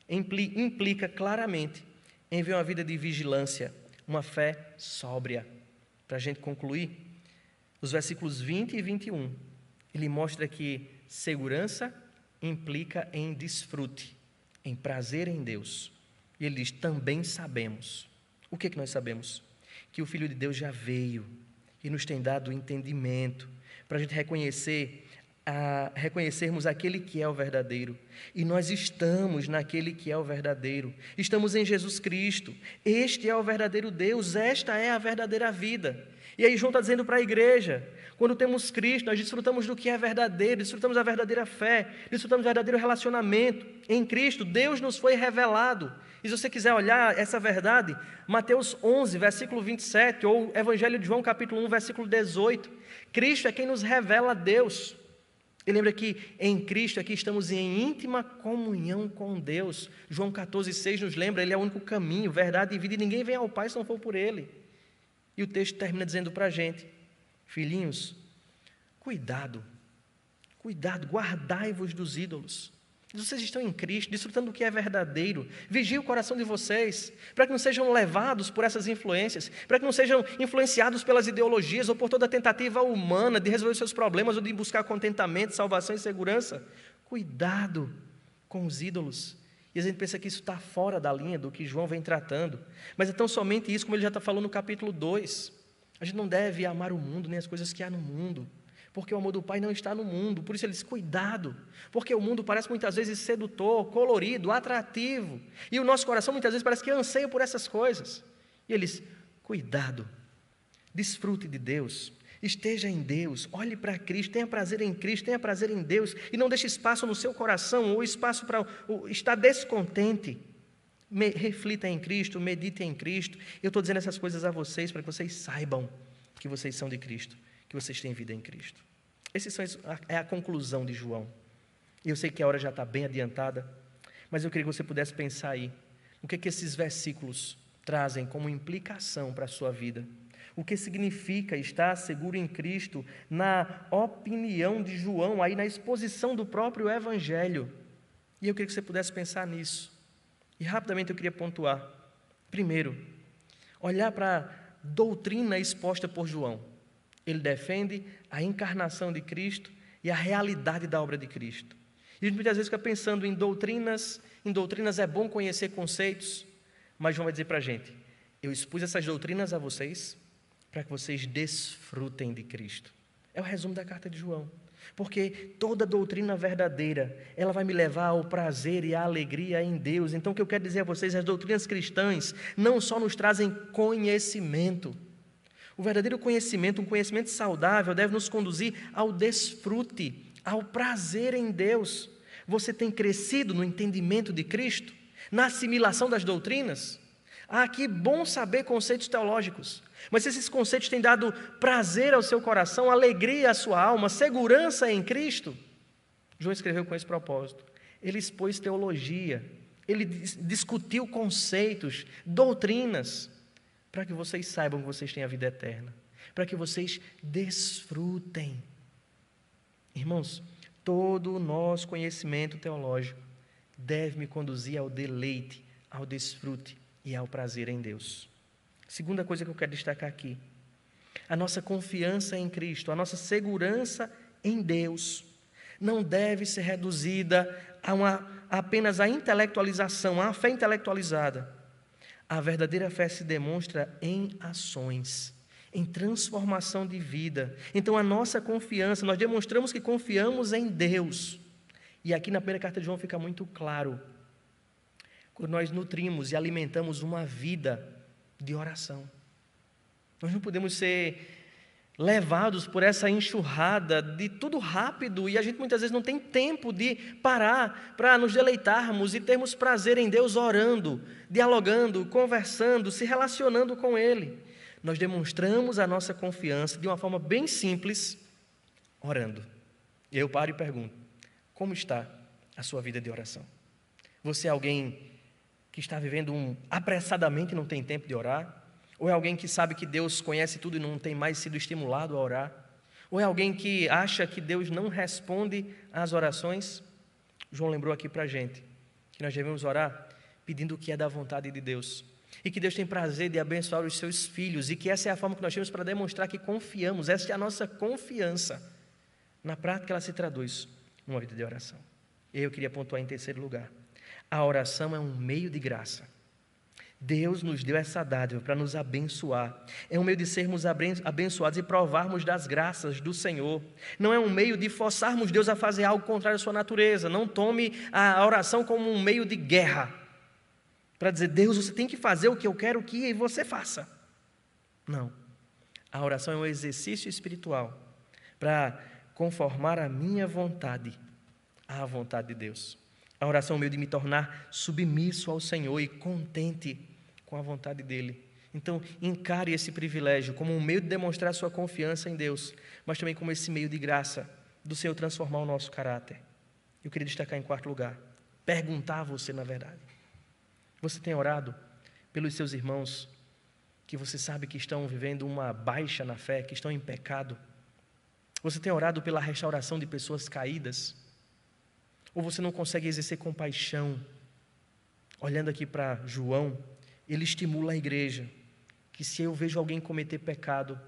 implica claramente em viver uma vida de vigilância, uma fé sóbria. Para a gente concluir, os versículos 20 e 21, ele mostra que segurança implica em desfrute, em prazer em Deus. E ele diz: também sabemos. O que nós sabemos? Que o Filho de Deus já veio e nos tem dado o entendimento para a gente reconhecermos aquele que é o verdadeiro, e nós estamos naquele que é o verdadeiro, estamos em Jesus Cristo, este é o verdadeiro Deus, esta é a verdadeira vida. E aí João está dizendo para a igreja: quando temos Cristo, nós desfrutamos do que é verdadeiro, desfrutamos da verdadeira fé, desfrutamos do verdadeiro relacionamento. Em Cristo, Deus nos foi revelado. E se você quiser olhar essa verdade, Mateus 11, versículo 27, ou Evangelho de João, capítulo 1, versículo 18, Cristo é quem nos revela a Deus. E lembra que em Cristo aqui estamos em íntima comunhão com Deus. João 14,6 nos lembra: Ele é o único caminho, verdade e vida, e ninguém vem ao Pai se não for por Ele. E o texto termina dizendo para a gente: filhinhos, cuidado, guardai-vos dos ídolos. Vocês estão em Cristo, desfrutando do que é verdadeiro. Vigie o coração de vocês, para que não sejam levados por essas influências, para que não sejam influenciados pelas ideologias ou por toda tentativa humana de resolver os seus problemas ou de buscar contentamento, salvação e segurança. Cuidado com os ídolos. E a gente pensa que isso está fora da linha do que João vem tratando, mas é tão somente isso, como ele já está falando no capítulo 2. A gente não deve amar o mundo, nem as coisas que há no mundo, porque o amor do Pai não está no mundo. Por isso ele diz: cuidado, porque o mundo parece muitas vezes sedutor, colorido, atrativo, e o nosso coração muitas vezes parece que anseia por essas coisas. E ele diz: cuidado, desfrute de Deus, esteja em Deus, olhe para Cristo, tenha prazer em Cristo, tenha prazer em Deus, e não deixe espaço no seu coração, ou espaço para estar descontente. Reflita em Cristo, medite em Cristo. Eu estou dizendo essas coisas a vocês para que vocês saibam que vocês são de Cristo, que vocês têm vida em Cristo. É a conclusão de João. E eu sei que a hora já está bem adiantada, mas eu queria que você pudesse pensar aí, o que esses versículos trazem como implicação para a sua vida. O que significa estar seguro em Cristo na opinião de João, aí na exposição do próprio Evangelho. E eu queria que você pudesse pensar nisso. E rapidamente eu queria pontuar. Primeiro, olhar para a doutrina exposta por João. Ele defende a encarnação de Cristo e a realidade da obra de Cristo. E a gente muitas vezes fica pensando em doutrinas é bom conhecer conceitos, mas João vai dizer para a gente: eu expus essas doutrinas a vocês para que vocês desfrutem de Cristo. É o resumo da carta de João. Porque toda doutrina verdadeira, ela vai me levar ao prazer e à alegria em Deus. Então o que eu quero dizer a vocês, as doutrinas cristãs não só nos trazem conhecimento. O verdadeiro conhecimento, um conhecimento saudável, deve nos conduzir ao desfrute, ao prazer em Deus. Você tem crescido no entendimento de Cristo? Na assimilação das doutrinas? Que bom saber conceitos teológicos. Mas se esses conceitos têm dado prazer ao seu coração, alegria à sua alma, segurança em Cristo, João escreveu com esse propósito. Ele expôs teologia, ele discutiu conceitos, doutrinas, para que vocês saibam que vocês têm a vida eterna, para que vocês desfrutem. Irmãos, todo o nosso conhecimento teológico deve me conduzir ao deleite, ao desfrute e ao prazer em Deus. Segunda coisa que eu quero destacar aqui: a nossa confiança em Cristo, a nossa segurança em Deus, não deve ser reduzida apenas à intelectualização, à fé intelectualizada. A verdadeira fé se demonstra em ações, em transformação de vida. Então a nossa confiança, nós demonstramos que confiamos em Deus. E aqui na primeira carta de João fica muito claro, quando nós nutrimos e alimentamos uma vida de oração. Nós não podemos ser levados por essa enxurrada de tudo rápido, e a gente muitas vezes não tem tempo de parar para nos deleitarmos e termos prazer em Deus orando, dialogando, conversando, se relacionando com Ele. Nós demonstramos a nossa confiança de uma forma bem simples, orando. E eu paro e pergunto: como está a sua vida de oração? Você é alguém que está vivendo apressadamente e não tem tempo de orar? Ou é alguém que sabe que Deus conhece tudo e não tem mais sido estimulado a orar? Ou é alguém que acha que Deus não responde às orações? João lembrou aqui para a gente que nós devemos orar pedindo o que é da vontade de Deus, e que Deus tem prazer de abençoar os seus filhos, e que essa é a forma que nós temos para demonstrar que confiamos. Essa é a nossa confiança. Na prática ela se traduz numa vida de oração. E eu queria pontuar em terceiro lugar: a oração é um meio de graça. Deus nos deu essa dádiva para nos abençoar. É um meio de sermos abençoados e provarmos das graças do Senhor. Não é um meio de forçarmos Deus a fazer algo contrário à sua natureza. Não tome a oração como um meio de guerra, para dizer: Deus, você tem que fazer o que eu quero que você faça. Não. A oração é um exercício espiritual para conformar a minha vontade à vontade de Deus. A oração é um meio de me tornar submisso ao Senhor e contente com a vontade dEle. Então, encare esse privilégio como um meio de demonstrar sua confiança em Deus, mas também como esse meio de graça do Senhor transformar o nosso caráter. Eu queria destacar em quarto lugar, perguntar a você, na verdade: você tem orado pelos seus irmãos que você sabe que estão vivendo uma baixa na fé, que estão em pecado? Você tem orado pela restauração de pessoas caídas? Ou você não consegue exercer compaixão? Olhando aqui para João, ele estimula a igreja que se eu vejo alguém cometer pecado,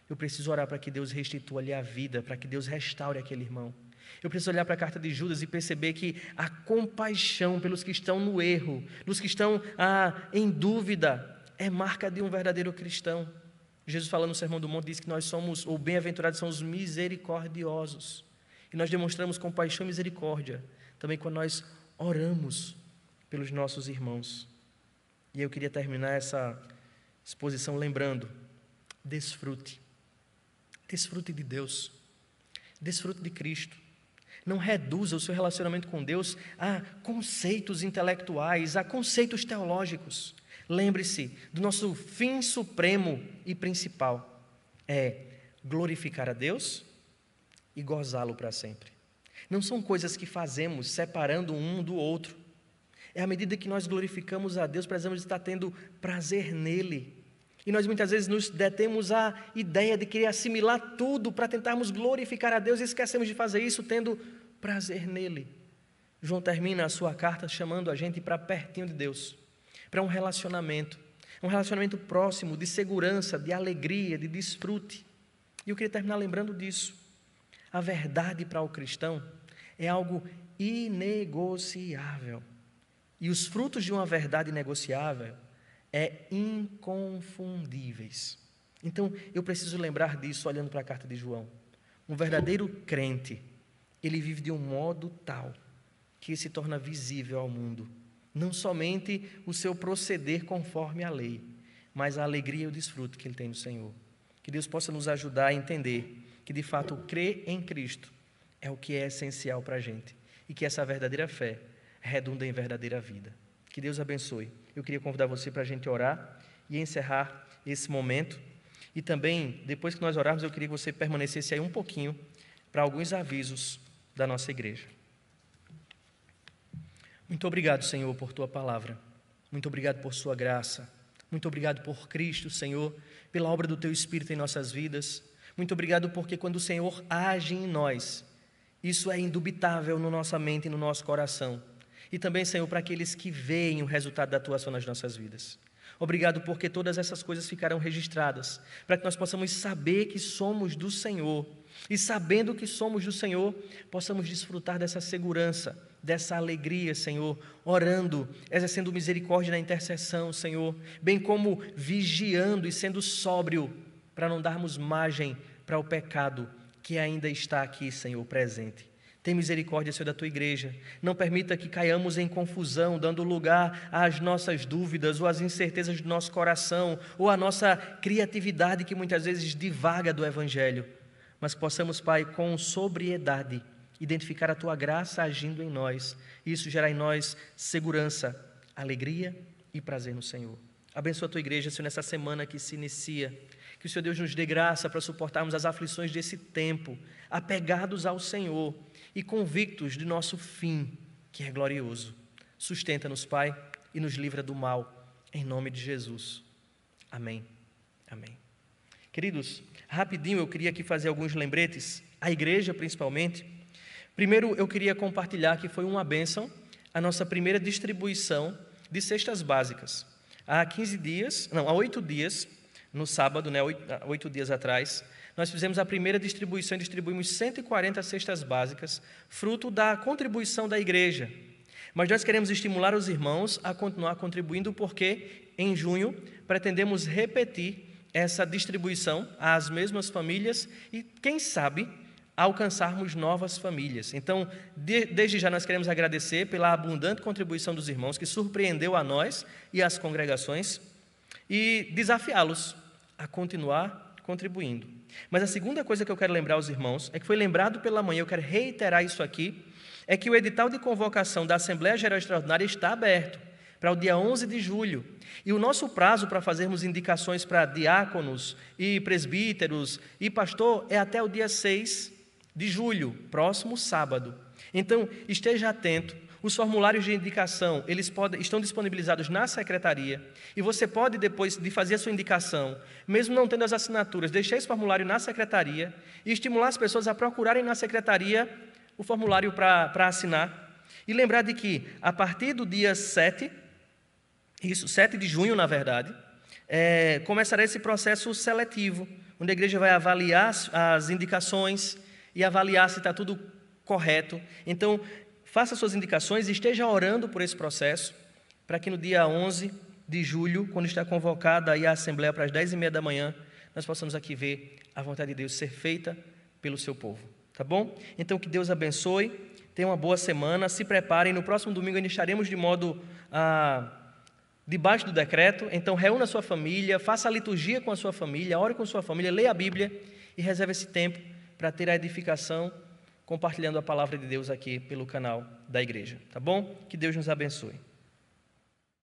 eu preciso orar para que Deus restitua-lhe a vida, para que Deus restaure aquele irmão. Eu preciso olhar para a carta de Judas e perceber que a compaixão pelos que estão no erro, dos que estão em dúvida, é marca de um verdadeiro cristão. Jesus, falando no Sermão do Monte, diz que nós somos, ou bem-aventurados são os misericordiosos. E nós demonstramos compaixão e misericórdia também quando nós oramos pelos nossos irmãos. E eu queria terminar essa exposição lembrando: desfrute. Desfrute de Deus. Desfrute de Cristo. Não reduza o seu relacionamento com Deus a conceitos intelectuais, a conceitos teológicos. Lembre-se do nosso fim supremo e principal: é glorificar a Deus e gozá-lo para sempre. Não são coisas que fazemos separando um do outro. É à medida que nós glorificamos a Deus, precisamos estar tendo prazer nele. E nós muitas vezes nos detemos à ideia de querer assimilar tudo para tentarmos glorificar a Deus e esquecemos de fazer isso tendo prazer nele. João termina a sua carta chamando a gente para pertinho de Deus, para um relacionamento próximo, de segurança, de alegria, de desfrute. E eu queria terminar lembrando disso. A verdade para o cristão é algo inegociável. E os frutos de uma verdade negociável é inconfundíveis. Então, eu preciso lembrar disso olhando para a carta de João. Um verdadeiro crente, ele vive de um modo tal que se torna visível ao mundo. Não somente o seu proceder conforme a lei, mas a alegria e o desfrute que ele tem no Senhor. Que Deus possa nos ajudar a entender que, de fato, crer em Cristo é o que é essencial para a gente. E que essa verdadeira fé redunda em verdadeira vida. Que Deus abençoe. Eu queria convidar você para a gente orar e encerrar esse momento. E também, depois que nós orarmos, eu queria que você permanecesse aí um pouquinho para alguns avisos da nossa igreja. Muito obrigado, Senhor, por Tua palavra. Muito obrigado por Sua graça. Muito obrigado por Cristo, Senhor, pela obra do Teu Espírito em nossas vidas. Muito obrigado porque quando o Senhor age em nós, isso é indubitável na nossa mente e no nosso coração. E também, Senhor, para aqueles que veem o resultado da Tua ação nas nossas vidas. Obrigado porque todas essas coisas ficarão registradas, para que nós possamos saber que somos do Senhor. E sabendo que somos do Senhor, possamos desfrutar dessa segurança, dessa alegria, Senhor, orando, exercendo misericórdia na intercessão, Senhor, bem como vigiando e sendo sóbrio, para não darmos margem para o pecado que ainda está aqui, Senhor, presente. Tem misericórdia, Senhor, da tua igreja. Não permita que caiamos em confusão, dando lugar às nossas dúvidas, ou às incertezas do nosso coração, ou à nossa criatividade que muitas vezes divaga do Evangelho. Mas possamos, Pai, com sobriedade, identificar a tua graça agindo em nós. Isso gerar em nós segurança, alegria e prazer no Senhor. Abençoa a tua igreja, Senhor, nessa semana que se inicia. Que o Senhor Deus nos dê graça para suportarmos as aflições desse tempo, apegados ao Senhor e convictos de nosso fim, que é glorioso. Sustenta-nos, Pai, e nos livra do mal, em nome de Jesus. Amém. Amém. Queridos, rapidinho eu queria aqui fazer alguns lembretes, a igreja principalmente. Primeiro eu queria compartilhar que foi uma bênção a nossa primeira distribuição de cestas básicas. Há 8 dias, no sábado, 8 dias atrás, nós fizemos a primeira distribuição e distribuímos 140 cestas básicas, fruto da contribuição da igreja. Mas nós queremos estimular os irmãos a continuar contribuindo, porque em junho pretendemos repetir essa distribuição às mesmas famílias e, quem sabe, alcançarmos novas famílias. Então, desde já nós queremos agradecer pela abundante contribuição dos irmãos, que surpreendeu a nós e as congregações, e desafiá-los a continuar contribuindo. Mas a segunda coisa que eu quero lembrar aos irmãos, é que foi lembrado pela manhã, eu quero reiterar isso aqui, é que o edital de convocação da Assembleia Geral Extraordinária está aberto para o dia 11 de julho. E o nosso prazo para fazermos indicações para diáconos e presbíteros e pastor é até o dia 6 de julho, próximo sábado. Então, esteja atento. Os formulários de indicação, estão disponibilizados na secretaria, e você pode, depois de fazer a sua indicação, mesmo não tendo as assinaturas, deixar esse formulário na secretaria e estimular as pessoas a procurarem na secretaria o formulário para assinar. E lembrar de que, a partir do dia 7 de junho, na verdade, começará esse processo seletivo, onde a igreja vai avaliar as indicações e avaliar se está tudo correto. Então, faça suas indicações e esteja orando por esse processo, para que no dia 11 de julho, quando está convocada aí a Assembleia para as 10h30 da manhã, nós possamos aqui ver a vontade de Deus ser feita pelo seu povo. Tá bom? Então, que Deus abençoe, tenha uma boa semana, se preparem, no próximo domingo ainda estaremos de modo debaixo do decreto, então reúna a sua família, faça a liturgia com a sua família, ore com a sua família, leia a Bíblia e reserve esse tempo para ter a edificação, compartilhando a palavra de Deus aqui pelo canal da igreja, tá bom? Que Deus nos abençoe.